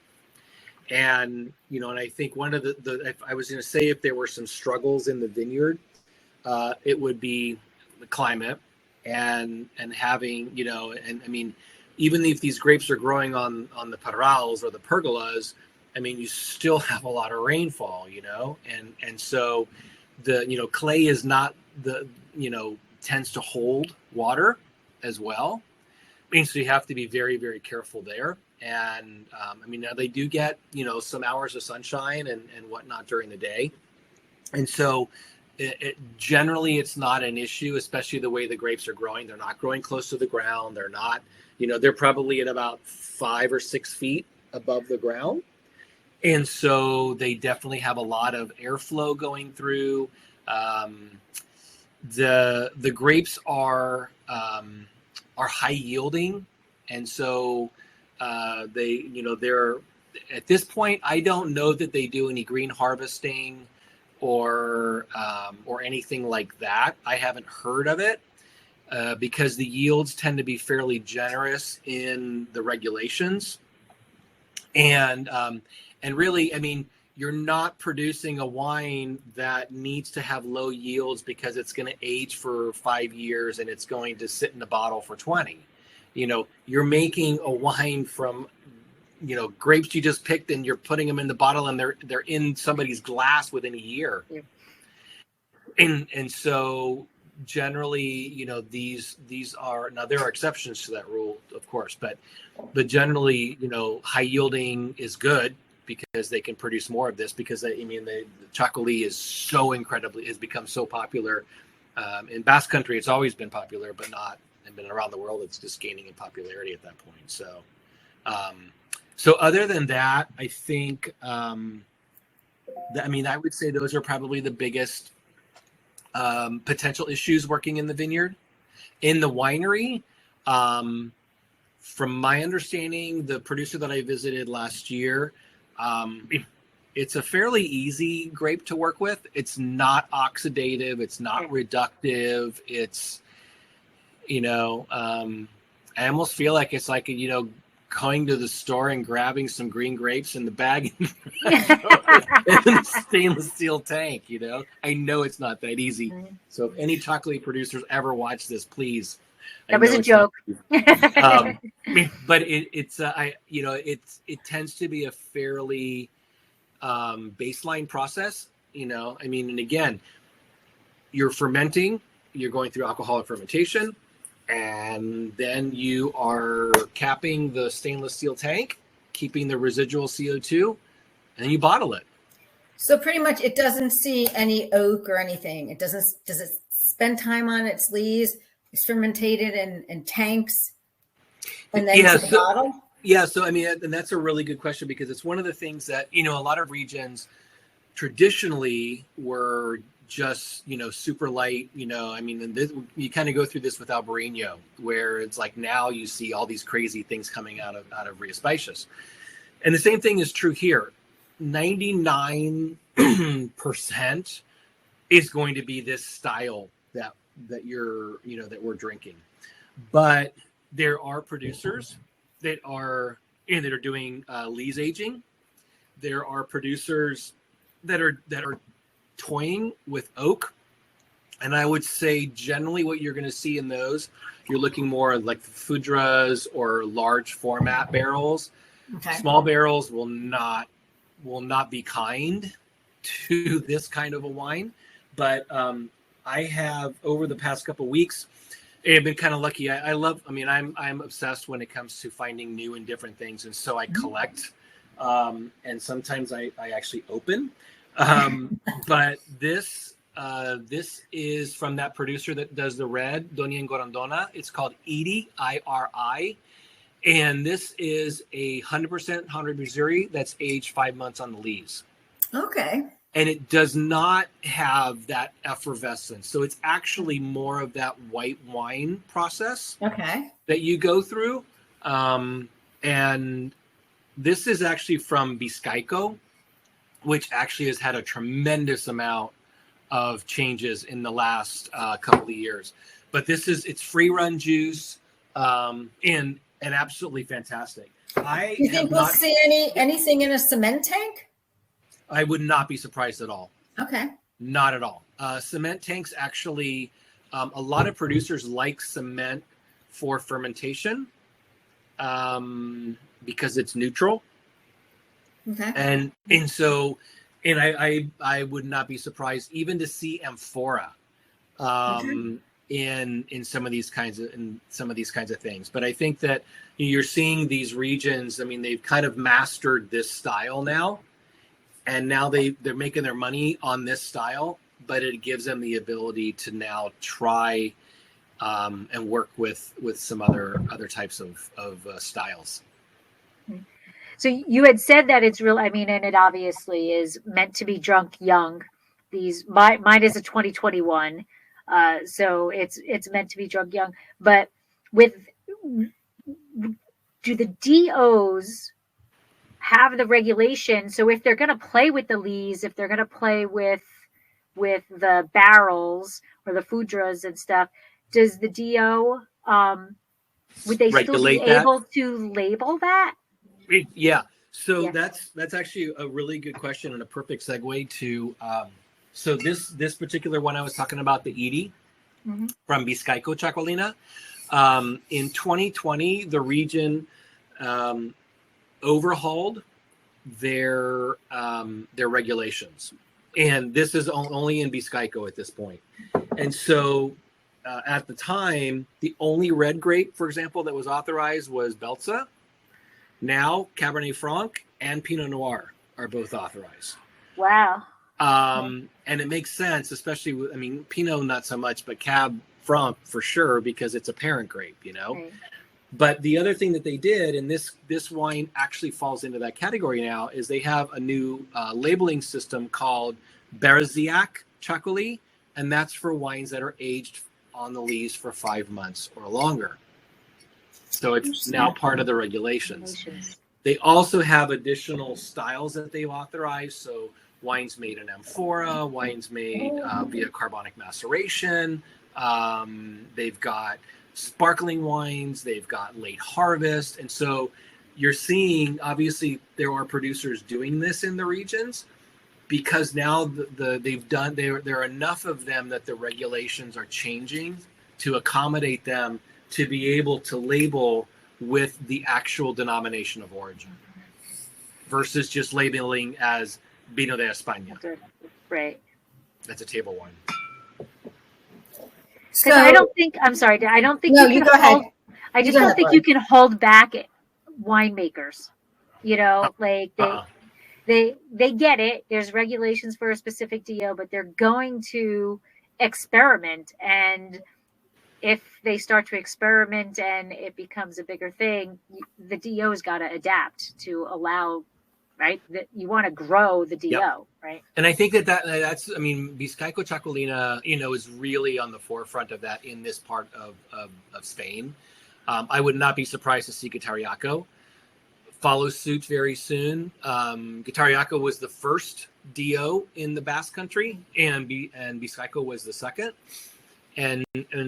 And, and I think one of if I was going to say if there were some struggles in the vineyard, it would be the climate and having, and I mean, even if these grapes are growing on the parrals or the pergolas, I mean, you still have a lot of rainfall, and so the, clay is not tends to hold water as well. I mean, so you have to be very, very careful there. And I mean, now they do get, some hours of sunshine and whatnot during the day. And so generally it's not an issue, especially the way the grapes are growing. They're not growing close to the ground. They're not, they're probably at about 5 or 6 feet above the ground. And so they definitely have a lot of airflow going through. The grapes are high yielding. And so they're at this point, I don't know that they do any green harvesting or anything like that. I haven't heard of it because the yields tend to be fairly generous in the regulations. And really, I mean, you're not producing a wine that needs to have low yields because it's going to age for 5 years and it's going to sit in the bottle for 20. You're making a wine from, grapes you just picked and you're putting them in the bottle and they're in somebody's glass within a year. Yeah. And so generally, these are, now there are exceptions to that rule, of course, but generally, high yielding is good because they can produce more of this because the Txakoli has become so popular. In Basque Country, it's always been popular, but not, and been around the world, it's just gaining in popularity at that point. So, so other than that, I think, I would say those are probably the biggest potential issues working in the vineyard. In the winery, from my understanding, the producer that I visited last year, it's a fairly easy grape to work with. It's not oxidative. It's not reductive. It's, I almost feel like it's like, going to the store and grabbing some green grapes in the bag in the stainless steel tank, I know it's not that easy. So if any chocolate producers ever watch this, please. That was a joke. But it tends to be a fairly baseline process, and again, you're fermenting, you're going through alcoholic fermentation, and then you are capping the stainless steel tank, keeping the residual CO2, and then you bottle it. So pretty much it doesn't see any oak or anything. Does it spend time on its lees? It's fermented in tanks and then to the bottle? Yeah, so and that's a really good question because it's one of the things that, a lot of regions traditionally were just, super light, and this, you kind of go through this with Albarino, where it's like now you see all these crazy things coming out of Riaspecious. And the same thing is true here. 99% is going to be this style that you're, that we're drinking. But there are producers that are doing lees aging. There are producers that are toying with oak, and I would say generally what you're going to see in those, you're looking more like Fudras or large format barrels. Okay. Small barrels will not be kind to this kind of a wine, but I have over the past couple of weeks, I've been kind of lucky. I'm obsessed when it comes to finding new and different things, and so I collect, and sometimes I actually open. But this is from that producer that does the red, Doña Gorondona. It's called Iri, I-R-I. And this is 100% Hondarrabi Zuri that's aged 5 months on the lees. Okay. And it does not have that effervescence. So it's actually more of that white wine process that you go through. And this is actually from Vizcaico. which actually has had a tremendous amount of changes in the last couple of years. But it's free run juice, and absolutely fantastic. You think we'll see anything in a cement tank? I would not be surprised at all. Okay. Not at all. Cement tanks actually, a lot of producers like cement for fermentation because it's neutral. Okay. And I would not be surprised even to see amphora in some of these kinds of things. But I think that you're seeing these regions. I mean, they've kind of mastered this style now, and now they're making their money on this style. But it gives them the ability to now try and work with some other types of styles. So you had said that it's real. I mean, and it obviously is meant to be drunk young. Mine is a 2021, so it's meant to be drunk young. But do the DOs have the regulation? So if they're going to play with the lees, if they're going to play with the barrels or the foudres and stuff, does the DO would they still be able to label that? Yeah. So that's actually a really good question and a perfect segue to so this particular one I was talking about, the Edie from Bizkaiko Txakolina. In 2020, the region overhauled their regulations, and this is only in Bizkaiko at this point. And so at the time, the only red grape, for example, that was authorized was Belza. Now, Cabernet Franc and Pinot Noir are both authorized. Wow. And it makes sense, especially with, Pinot not so much, but Cab Franc for sure, because it's a parent grape, Right. But the other thing that they did, and this wine actually falls into that category now, is they have a new labeling system called Berziak Txakoli, and that's for wines that are aged on the lees for 5 months or longer. So it's now part of the regulations. They also have additional styles that they've authorized. So wines made in amphora, wines made via carbonic maceration. They've got sparkling wines. They've got late harvest. And so you're seeing, obviously, there are producers doing this in the regions because now there are enough of them that the regulations are changing to accommodate them to be able to label with the actual denomination of origin versus just labeling as Vino de España. Right. That's a table wine. So I don't think you can hold. I just don't think you can hold back winemakers. Like they get it. There's regulations for a specific DO, but they're going to experiment, and if they start to experiment and it becomes a bigger thing, the DO's got to adapt to allow, right? That you want to grow the DO, right? And I think that's Bizkaiko Txakolina, is really on the forefront of that in this part of Spain. I would not be surprised to see Guitarriaco follow suit very soon. Guitarriaco was the first DO in the Basque Country, and Bizkaiko was the second. And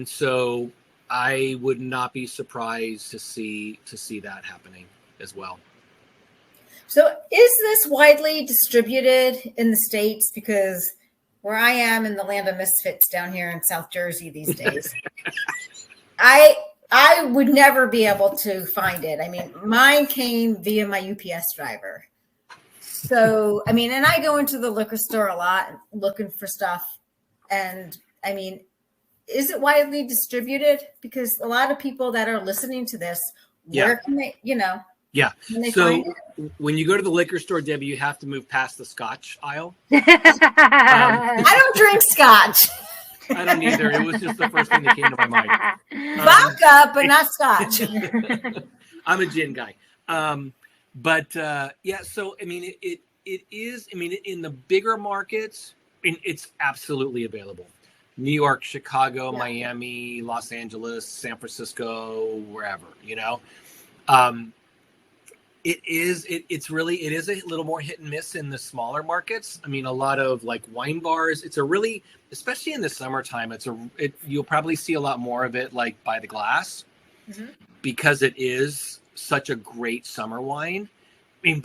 so I would not be surprised to see that happening as well. So is this widely distributed in the States? Because where I am in the land of misfits down here in South Jersey these days, I would never be able to find it. Mine came via my UPS driver. So, and I go into the liquor store a lot looking for stuff. And is it widely distributed? Because a lot of people that are listening to this, where can they, Yeah. Can they So find it? when you go to the liquor store, Debbie, you have to move past the Scotch aisle. I don't drink Scotch. I don't either. It was just the first thing that came to my mind. Vodka, but not Scotch. I'm a gin guy. So it is. In the bigger markets, it's absolutely available. New York, Chicago, Miami, Los Angeles, San Francisco, wherever, It's really, it is a little more hit and miss in the smaller markets. I mean, a lot of like wine bars, it's a really, especially in the summertime, you'll probably see a lot more of it like by the glass, because it is such a great summer wine. I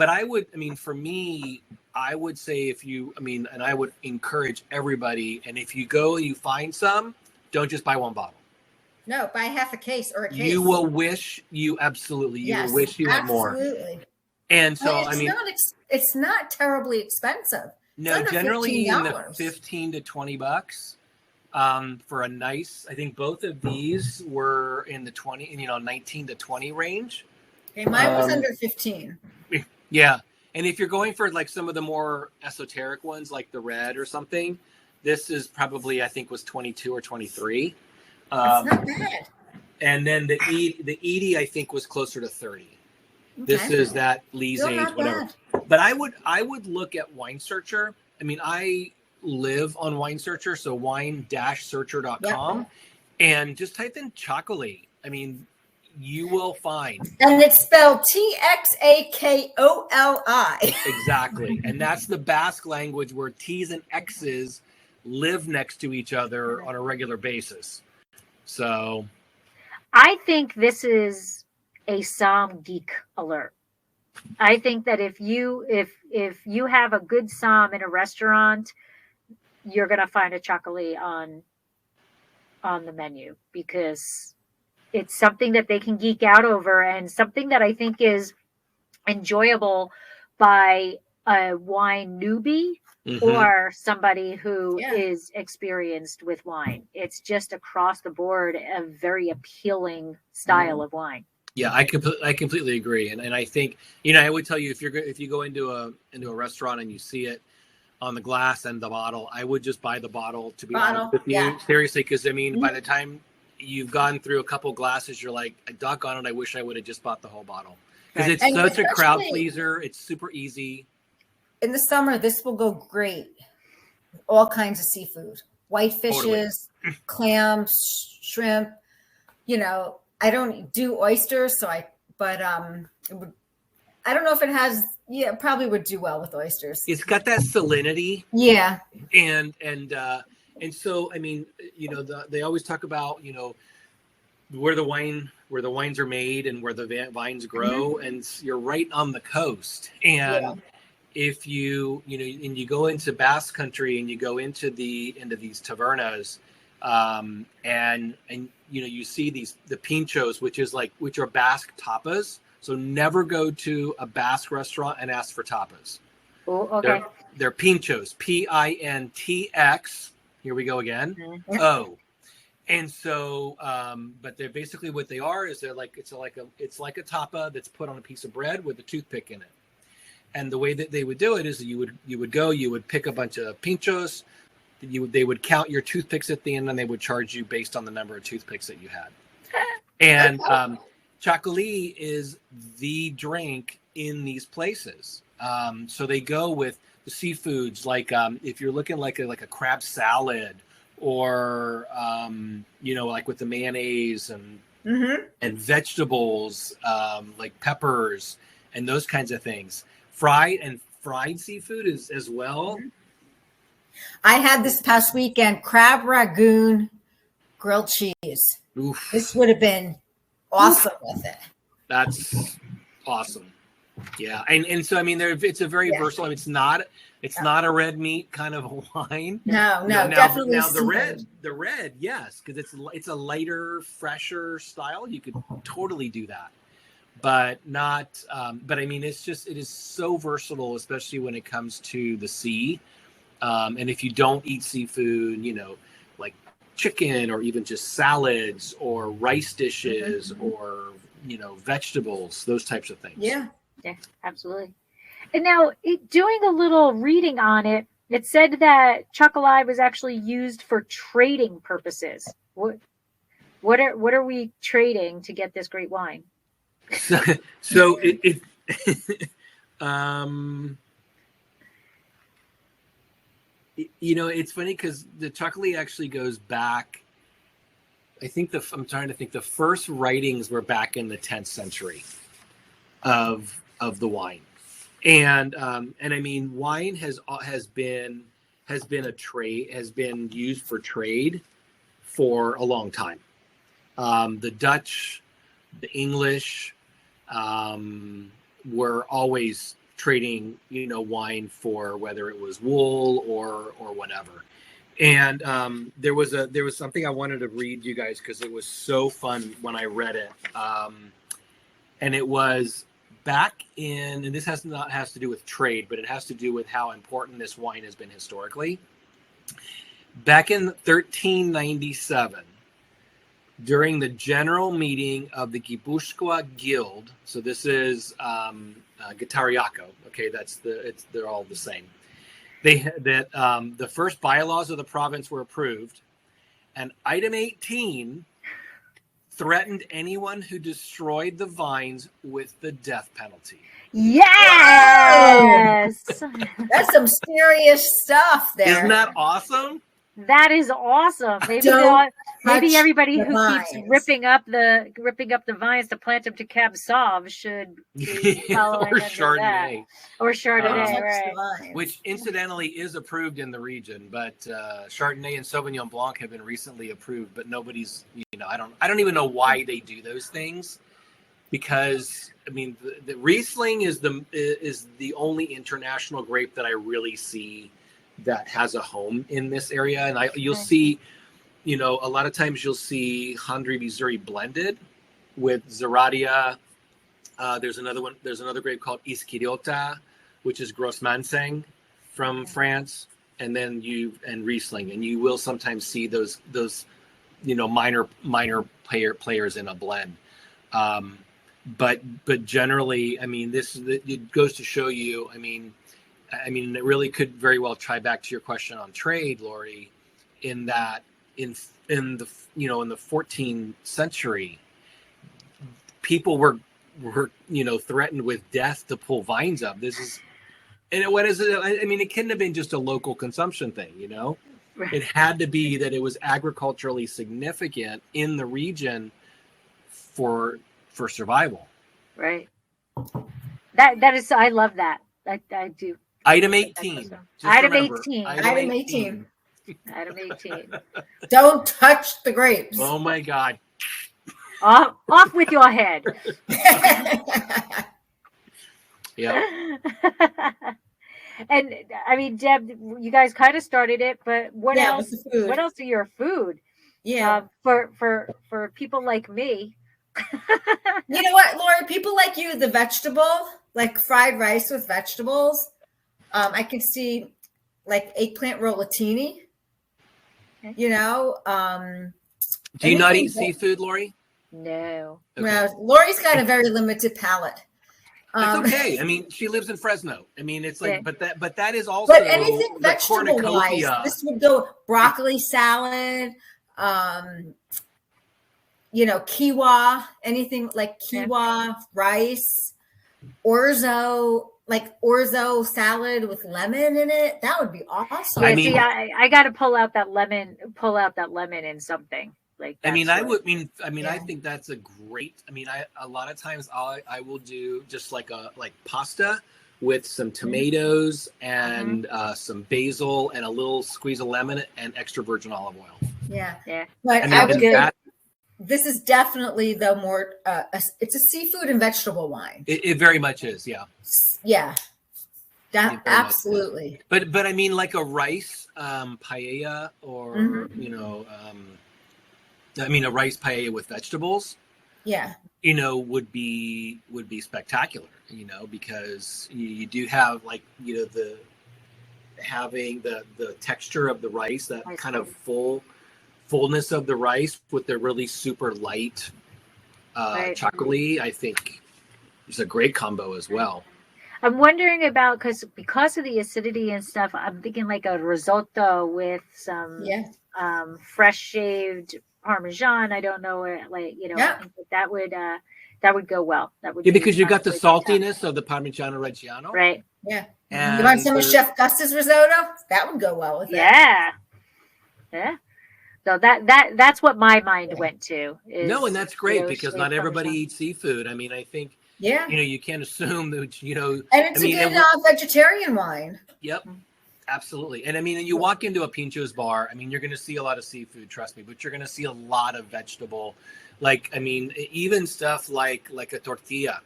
mean, for me, I would say and I would encourage everybody, and if you go and you find some, don't just buy one bottle. No, buy half a case or a case. You will wish you will wish you had more. Absolutely. And so, it's not terribly expensive. No, generally in the $15 to $20 for a nice. I think both of these were in the 19 to 20 range. Okay, mine was under 15. Yeah, and if you're going for like some of the more esoteric ones, like the red or something, this is probably, I think, was 22 or 23. That's not bad. And then the Edie, I think, was closer to 30. Okay. This is that Lee's age, whatever. Bad. But I would look at Wine Searcher. I mean, I live on Wine Searcher, so wine-searcher.com, and just type in Txakoli. I mean, you will find. And it's spelled Txakoli. Exactly. And that's the Basque language where T's and X's live next to each other on a regular basis. So I think this is a Somm geek alert. I think that if you have a good Somm in a restaurant, you're going to find a Txakoli on the menu, because it's something that they can geek out over, and something that I think is enjoyable by a wine newbie or somebody who is experienced with wine. It's just across the board a very appealing style of wine. Yeah, I completely agree, and I think, I would tell you, if you go into a restaurant and you see it on the glass and the bottle, I would just buy the bottle, to be honest with you. Seriously, because I mean, by the time you've gone through a couple glasses, you're like, doggone it, I wish I would have just bought the whole bottle, because it's such a crowd pleaser. It's super easy. In the summer, this will go great. All kinds of seafood, white fishes, clams, shrimp. I don't do oysters, I don't know if it has. Yeah, it probably would do well with oysters. It's got that salinity. Yeah. And so, I mean, they always talk about, where the wines are made and where the vines grow, and you're right on the coast. And if you go into Basque Country and you go into these tavernas, and you see the pinchos, which are Basque tapas. So never go to a Basque restaurant and ask for tapas. Oh, okay. They're pinchos, Pintx. Here we go again. O. And so, but they're basically, what they are is it's like a tapa that's put on a piece of bread with a toothpick in it. And the way that they would do it is you would pick a bunch of pinchos. They would count your toothpicks at the end, and they would charge you based on the number of toothpicks that you had. And chah-kuh-lee is the drink in these places. So they go with the seafoods, like if you're looking like a crab salad, or like with the mayonnaise and vegetables, like peppers and those kinds of things. Fried seafood is as well. I had this past weekend crab ragoon grilled cheese. Oof. This would have been awesome with it. That's awesome. Yeah, and so I mean, it's a very versatile. I mean, it's not a red meat kind of a wine. No, definitely. Now the red, yes, because it's a lighter, fresher style. You could totally do that, but not. But I mean, it is so versatile, especially when it comes to the sea. And if you don't eat seafood, like chicken, or even just salads or rice dishes, or vegetables, those types of things. Yeah, absolutely. And now, doing a little reading on it, it said that Txakoli was actually used for trading purposes. What are we trading to get this great wine? So it's funny because the Txakoli actually goes back. I think I'm trying to think. The first writings were back in the 10th century of of the wine. And I mean, wine has been used for trade for a long time. The Dutch, the English were always trading, wine for whether it was wool or whatever. And there was something I wanted to read you guys because it was so fun when I read it. And it was back in, and this has to do with trade, but it has to do with how important this wine has been historically. Back in 1397, during the general meeting of the Gipuzkoa Guild, so this is Guitarriaco. Okay, they're all the same. The first bylaws of the province were approved, and item 18 threatened anyone who destroyed the vines with the death penalty. Yes, That's some serious stuff there. Isn't that awesome? that is awesome. Maybe everybody who keeps ripping up the vines to plant them to Cab Sauv should be following or Chardonnay. Or Chardonnay, right? Which incidentally is approved in the region, but Chardonnay and Sauvignon Blanc have been recently approved, but nobody's, I don't even know why they do those things, because I mean the Riesling is the only international grape that I really see that has a home in this area, and you'll see. A lot of times you'll see Hondarrabi Zuri blended with Zeradia. There's another grape called Ischiriota, which is Gros Manseng from France, and then Riesling, and you will sometimes see those minor players in a blend. But generally, I mean, it goes to show you. I mean, it really could very well tie back to your question on trade, Lori, in that. In the 14th century, people were threatened with death to pull vines up. What is it? I mean, it couldn't have been just a local consumption thing, Right. It had to be that it was agriculturally significant in the region for survival. Right. That is, I love that. I do. Item 18. Item 18. Item 18. Item 18. Don't touch the grapes. Oh my God. Off with your head. Yeah. And I mean, Deb, you guys kind of started it, but what else? What else are your food? Yeah. For people like me. You know what, Laura? People like you, the vegetable, like fried rice with vegetables. I can see like eggplant rollatini. Okay. Do you not eat seafood, Lori? No. Okay. Well, Lori's got a very limited palate. It's okay. I mean, she lives in Fresno. I mean, it's like, yeah. but that is also. But anything vegetable wise, this would go broccoli salad, quinoa, anything like quinoa, rice, orzo salad with lemon in it. That would be awesome. Yeah, I got to pull out that lemon in something. Like I think that's a great. I mean, a lot of times I will do just like pasta with some tomatoes and some basil and a little squeeze of lemon and extra virgin olive oil. Yeah. But I would say this is definitely the more. It's a seafood and vegetable wine. It very much is. Yeah. Yeah. Absolutely. But I mean, like a rice paella or a rice paella with vegetables. Yeah. Would be spectacular. Because you do have having the texture of the rice, that kind of fullness of the rice with the really super light chah-kuh-lee. I think it's a great combo as well. I'm wondering about because of the acidity and stuff. I'm thinking like a risotto with some fresh shaved Parmesan. I don't know where, I think that would go well. That would because you got the saltiness of the Parmigiano Reggiano, right? Yeah. And you want some of Chef Gus's risotto? That would go well with it. Yeah. So that's what my mind went to. And that's great because not everybody eats seafood. I mean, I think Yeah. You can't assume that, And it's a good vegetarian wine. Yep. Absolutely. And I mean, you walk into a Pincho's bar, I mean, you're going to see a lot of seafood, trust me, but you're going to see a lot of vegetable. Like, I mean, even stuff like a tortilla,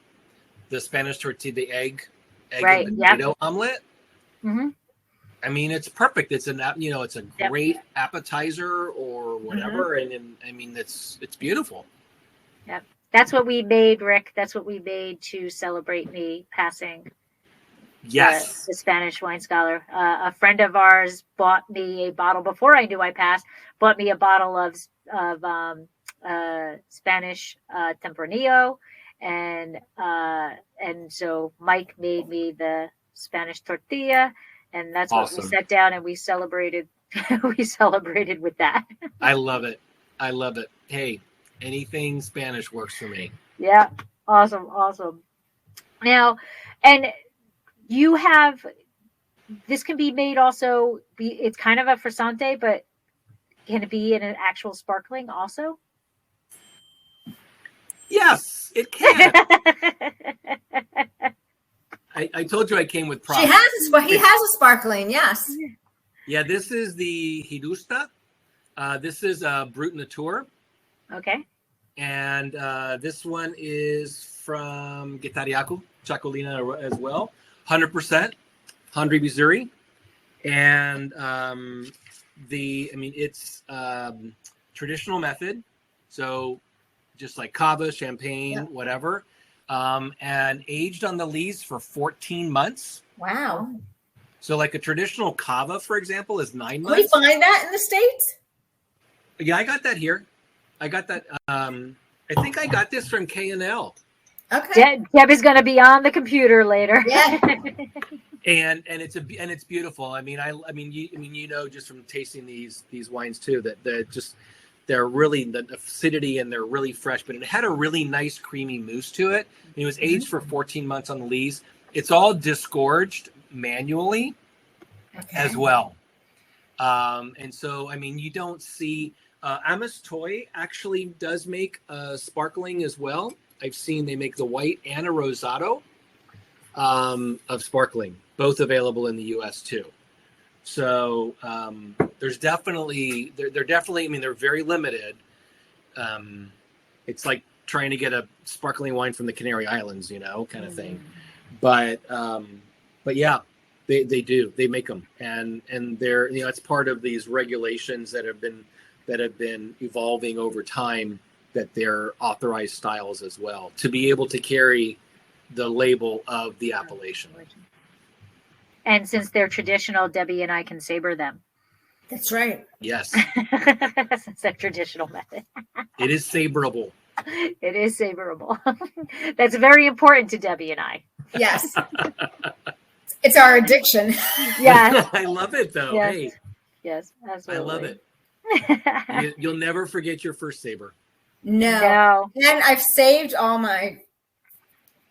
the Spanish tortilla, the egg Right, and yeah. potato omelet. Mm-hmm. I mean, it's perfect. It's it's a great appetizer or whatever. And I mean, it's beautiful. Yep. That's what we made, Rick. That's what we made to celebrate me passing. Yes. The Spanish wine scholar. A friend of ours bought me a bottle before I knew I passed. Bought me a bottle of Spanish Tempranillo, and so Mike made me the Spanish tortilla, and that's what we sat down and we celebrated. We celebrated with that. I love it. Hey, anything Spanish works for me. Yeah, awesome. Now, and you have, this can be made also, it's kind of a frizzante, but can it be in an actual sparkling also? Yes, it can. I told you I came with props. He has a sparkling, yes. Yeah, this is the Hidusta. This is Brut Natur. Okay. And this one is from Txakoli as well. 100% Hondarrabi Zuri. And it's traditional method. So just like cava, champagne, whatever. And aged on the lees for 14 months. Wow. So like a traditional cava, for example, is 9 months. Can we find that in the States? Yeah, I got that here. I got that. I think I got this from K&L. Okay. Deb is going to be on the computer later. Yeah. and it's beautiful. I mean, just from tasting these wines too, that they're really the acidity and they're really fresh, but it had a really nice creamy mousse to it. It was aged for 14 months on the lees. It's all disgorged manually as well. And so, I mean, you don't see Amos Toy actually does make sparkling as well. I've seen they make the white and a rosado of sparkling, both available in the US too. So there's definitely, they're definitely, I mean, they're very limited. It's like trying to get a sparkling wine from the Canary Islands, kind of thing. But yeah, they do, they make them. And they're, it's part of these regulations that have been evolving over time, that they're authorized styles as well to be able to carry the label of the appellation. And since they're traditional, Debbie and I can saber them. That's right. Yes. Since they're traditional method. It is saberable. It is saberable. That's very important to Debbie and I. Yes. It's our addiction. Yeah. I love it though. Yes. Hey. Yes, absolutely. I love it. You'll never forget your first saber. No. And I've saved all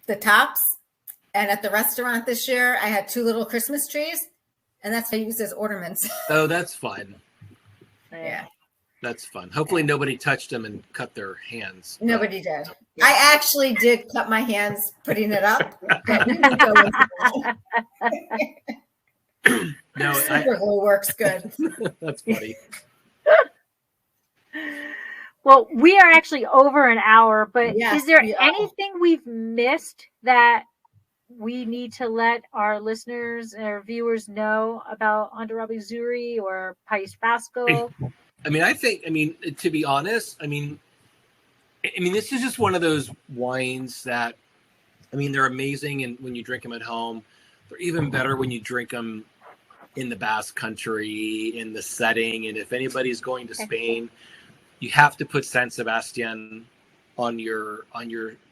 the tops. And at the restaurant this year, I had 2 little Christmas trees, and that's what I used as ornaments. Oh, that's fun. Yeah. That's fun. Hopefully nobody touched them and cut their hands. Nobody did. Yeah. I actually did cut my hands putting it up. But we didn't go into that. No, Super glue works good. That's funny. Well, we are actually over an hour, but yes, is there anything we've missed that we need to let our listeners or viewers know about Hondarrabi Zuri or País Vasco? I mean, to be honest, I mean, this is just one of those wines that, I mean, they're amazing, and when you drink them at home, they're even better when you drink them in the Basque Country, in the setting. And if anybody's going to Spain, you have to put San Sebastian on your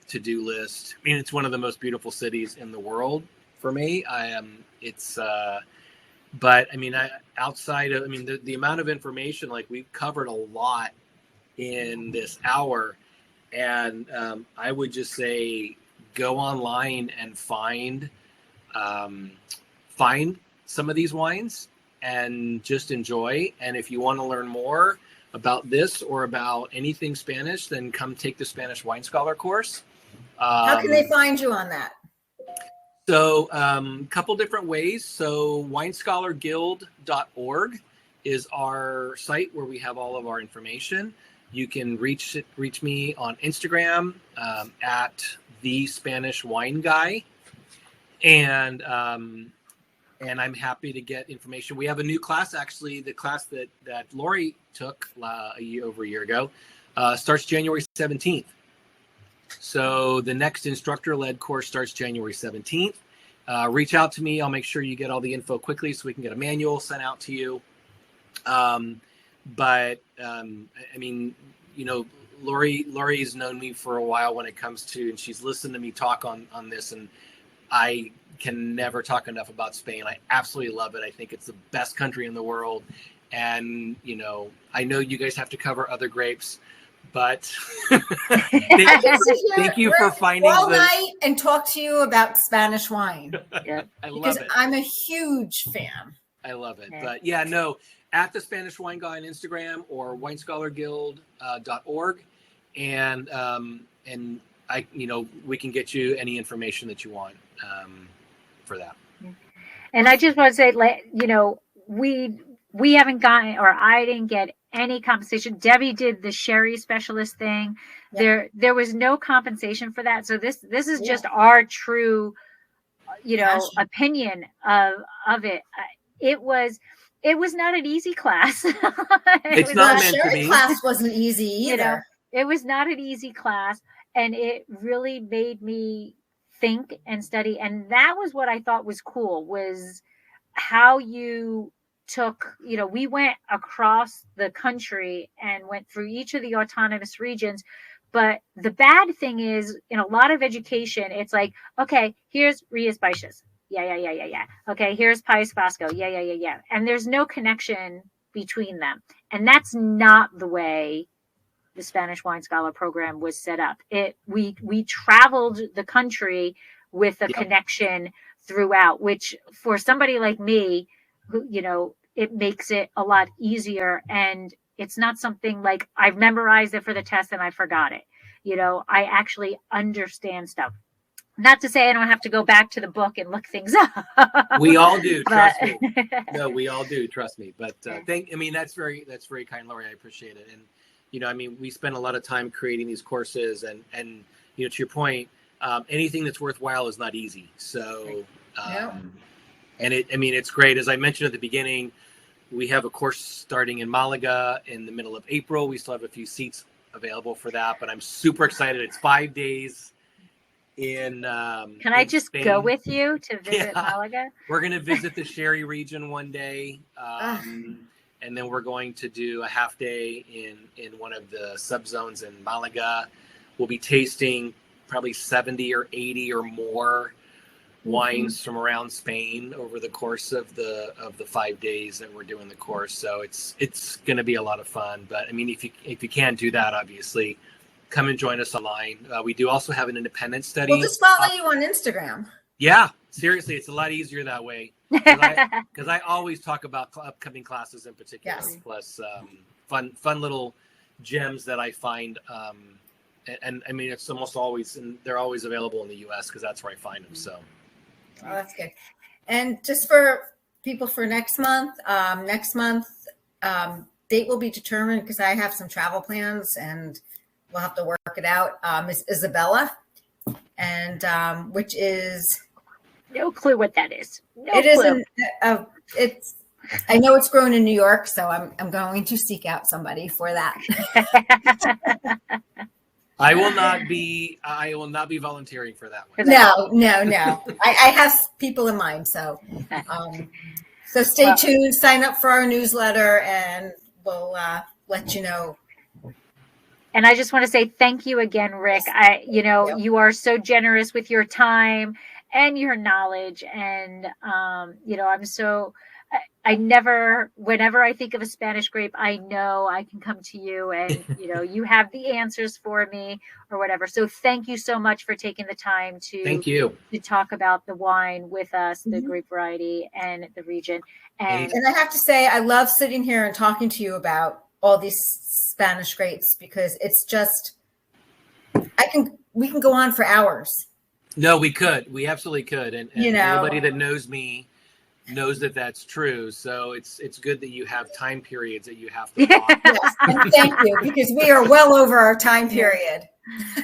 to-do list. I mean, it's one of the most beautiful cities in the world for me. But I mean, outside of, I mean, the amount of information, like we've covered a lot in this hour, and I would just say go online and find some of these wines and just enjoy. And if you want to learn more about this or about anything Spanish, then come take the Spanish Wine Scholar course. How can they find you on that? So a couple different ways. So winescholarguild.org is our site where we have all of our information. You can reach me on Instagram at the Spanish Wine Guy, and I'm happy to get information. We have a new class, actually. The class that Lori took over a year ago starts January 17th. So the next instructor-led course starts January 17th. Reach out to me. I'll make sure you get all the info quickly so we can get a manual sent out to you. Lori's known me for a while when it comes to, and she's listened to me talk on this, and I can never talk enough about Spain. I absolutely love it. I think it's the best country in the world. And, I know you guys have to cover other grapes, but thank you for finding all night and talk to you about Spanish wine. Yeah, I love it. Because I'm a huge fan. I love it. But yeah, no, at the Spanish Wine Guy on Instagram or winescholarguild.org. And we can get you any information that you want for that. And I just want to say, we haven't gotten, or I didn't get any compensation. Debbie did the sherry specialist thing. Yeah. There was no compensation for that. So this is just our true, opinion of it. It was not an easy class. It's not meant to be. Class wasn't easy either. It was not an easy class, and it really made me think and study. And that was what I thought was cool, was how you took, we went across the country and went through each of the autonomous regions. But the bad thing is, in a lot of education, it's like, okay, here's Rías Baixas. Yeah. Okay, here's País Vasco. Yeah. And there's no connection between them. And that's not the way the Spanish Wine Scholar program was set up. We traveled the country with a connection throughout, which for somebody like me, who, it makes it a lot easier. And it's not something like I've memorized it for the test and I forgot it. I actually understand stuff. Not to say I don't have to go back to the book and look things up. We all do, trust me. No, we all do, trust me. But that's very kind, Lori. I appreciate it. And we spend a lot of time creating these courses, and to your point, anything that's worthwhile is not easy. So, and it's great. As I mentioned at the beginning, we have a course starting in Malaga in the middle of April. We still have a few seats available for that, but I'm super excited. It's 5 days. Can I just Spain. Go with you to visit Malaga? We're going to visit the sherry region one day, and then we're going to do a half day in one of the subzones in Malaga. We'll be tasting probably 70 or 80 or more wines from around Spain over the course of the 5 days that we're doing the course. So it's going to be a lot of fun. But if you can't do that, obviously, come and join us online. We do also have an independent study. We'll just follow you on Instagram. Yeah, seriously, it's a lot easier that way. Because I always talk about upcoming classes in particular, plus fun little gems that I find. And it's almost always, and they're always available in the U.S. because that's where I find them. So, that's good. And just for people for next month, date will be determined because I have some travel plans and we'll have to work it out. Is Isabella, and which is no clue what that is. It isn't. It's. I know it's grown in New York, so I'm going to seek out somebody for that. I will not be volunteering for that one. No. I have people in mind, so stay tuned. Sign up for our newsletter, and we'll let you know. And I just want to say thank you again, Rick. You are so generous with your time and your knowledge. And, whenever I think of a Spanish grape, I know I can come to you and, you have the answers for me or whatever. So thank you so much for taking the time to talk about the wine with us, the grape variety and the region. And I have to say, I love sitting here and talking to you about all these Spanish grapes because it's just, I can we can go on for hours. No, we could. We absolutely could. And You know. anybody that knows me knows that that's true. So it's good that you have time periods that you have to follow. Yes, and thank you, because we are well over our time period.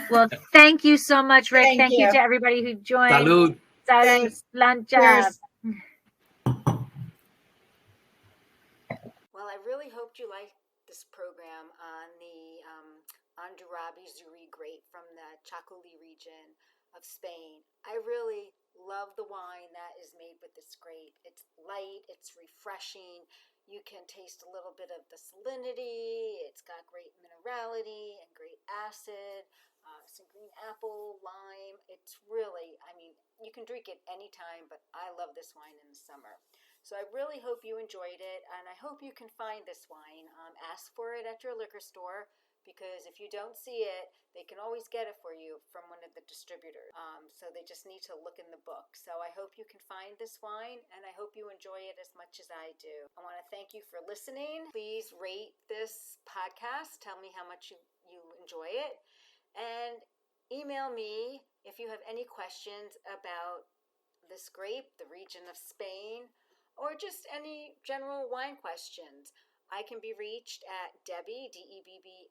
Well, thank you so much, Rick. Thank Thank you you. to everybody who joined. Salud. Salud. Lancha. Cheers. Well, I really hoped you liked this program on the Hondarrabi Zuri grape from the Txakoli region of Spain. I really love the wine that is made with this grape. It's light, it's refreshing. You can taste a little bit of the salinity. It's got great minerality and great acid. Some green apple, lime. It's really, I mean, you can drink it anytime, but I love this wine in the summer. So I really hope you enjoyed it, and I hope you can find this wine. Ask for it at your liquor store, because if you don't see it, they can always get it for you from one of the distributors. So they just need to look in the book. So I hope you can find this wine, and I hope you enjoy it as much as I do. I want to thank you for listening. Please rate this podcast. Tell me how much you enjoy it. And email me if you have any questions about this grape, the region of Spain, or just any general wine questions. I can be reached at Debbie, DEBBIE,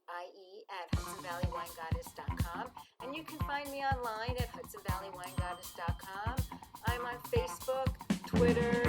at HudsonValleyWineGoddess.com. And you can find me online at HudsonValleyWineGoddess.com. I'm on Facebook, Twitter,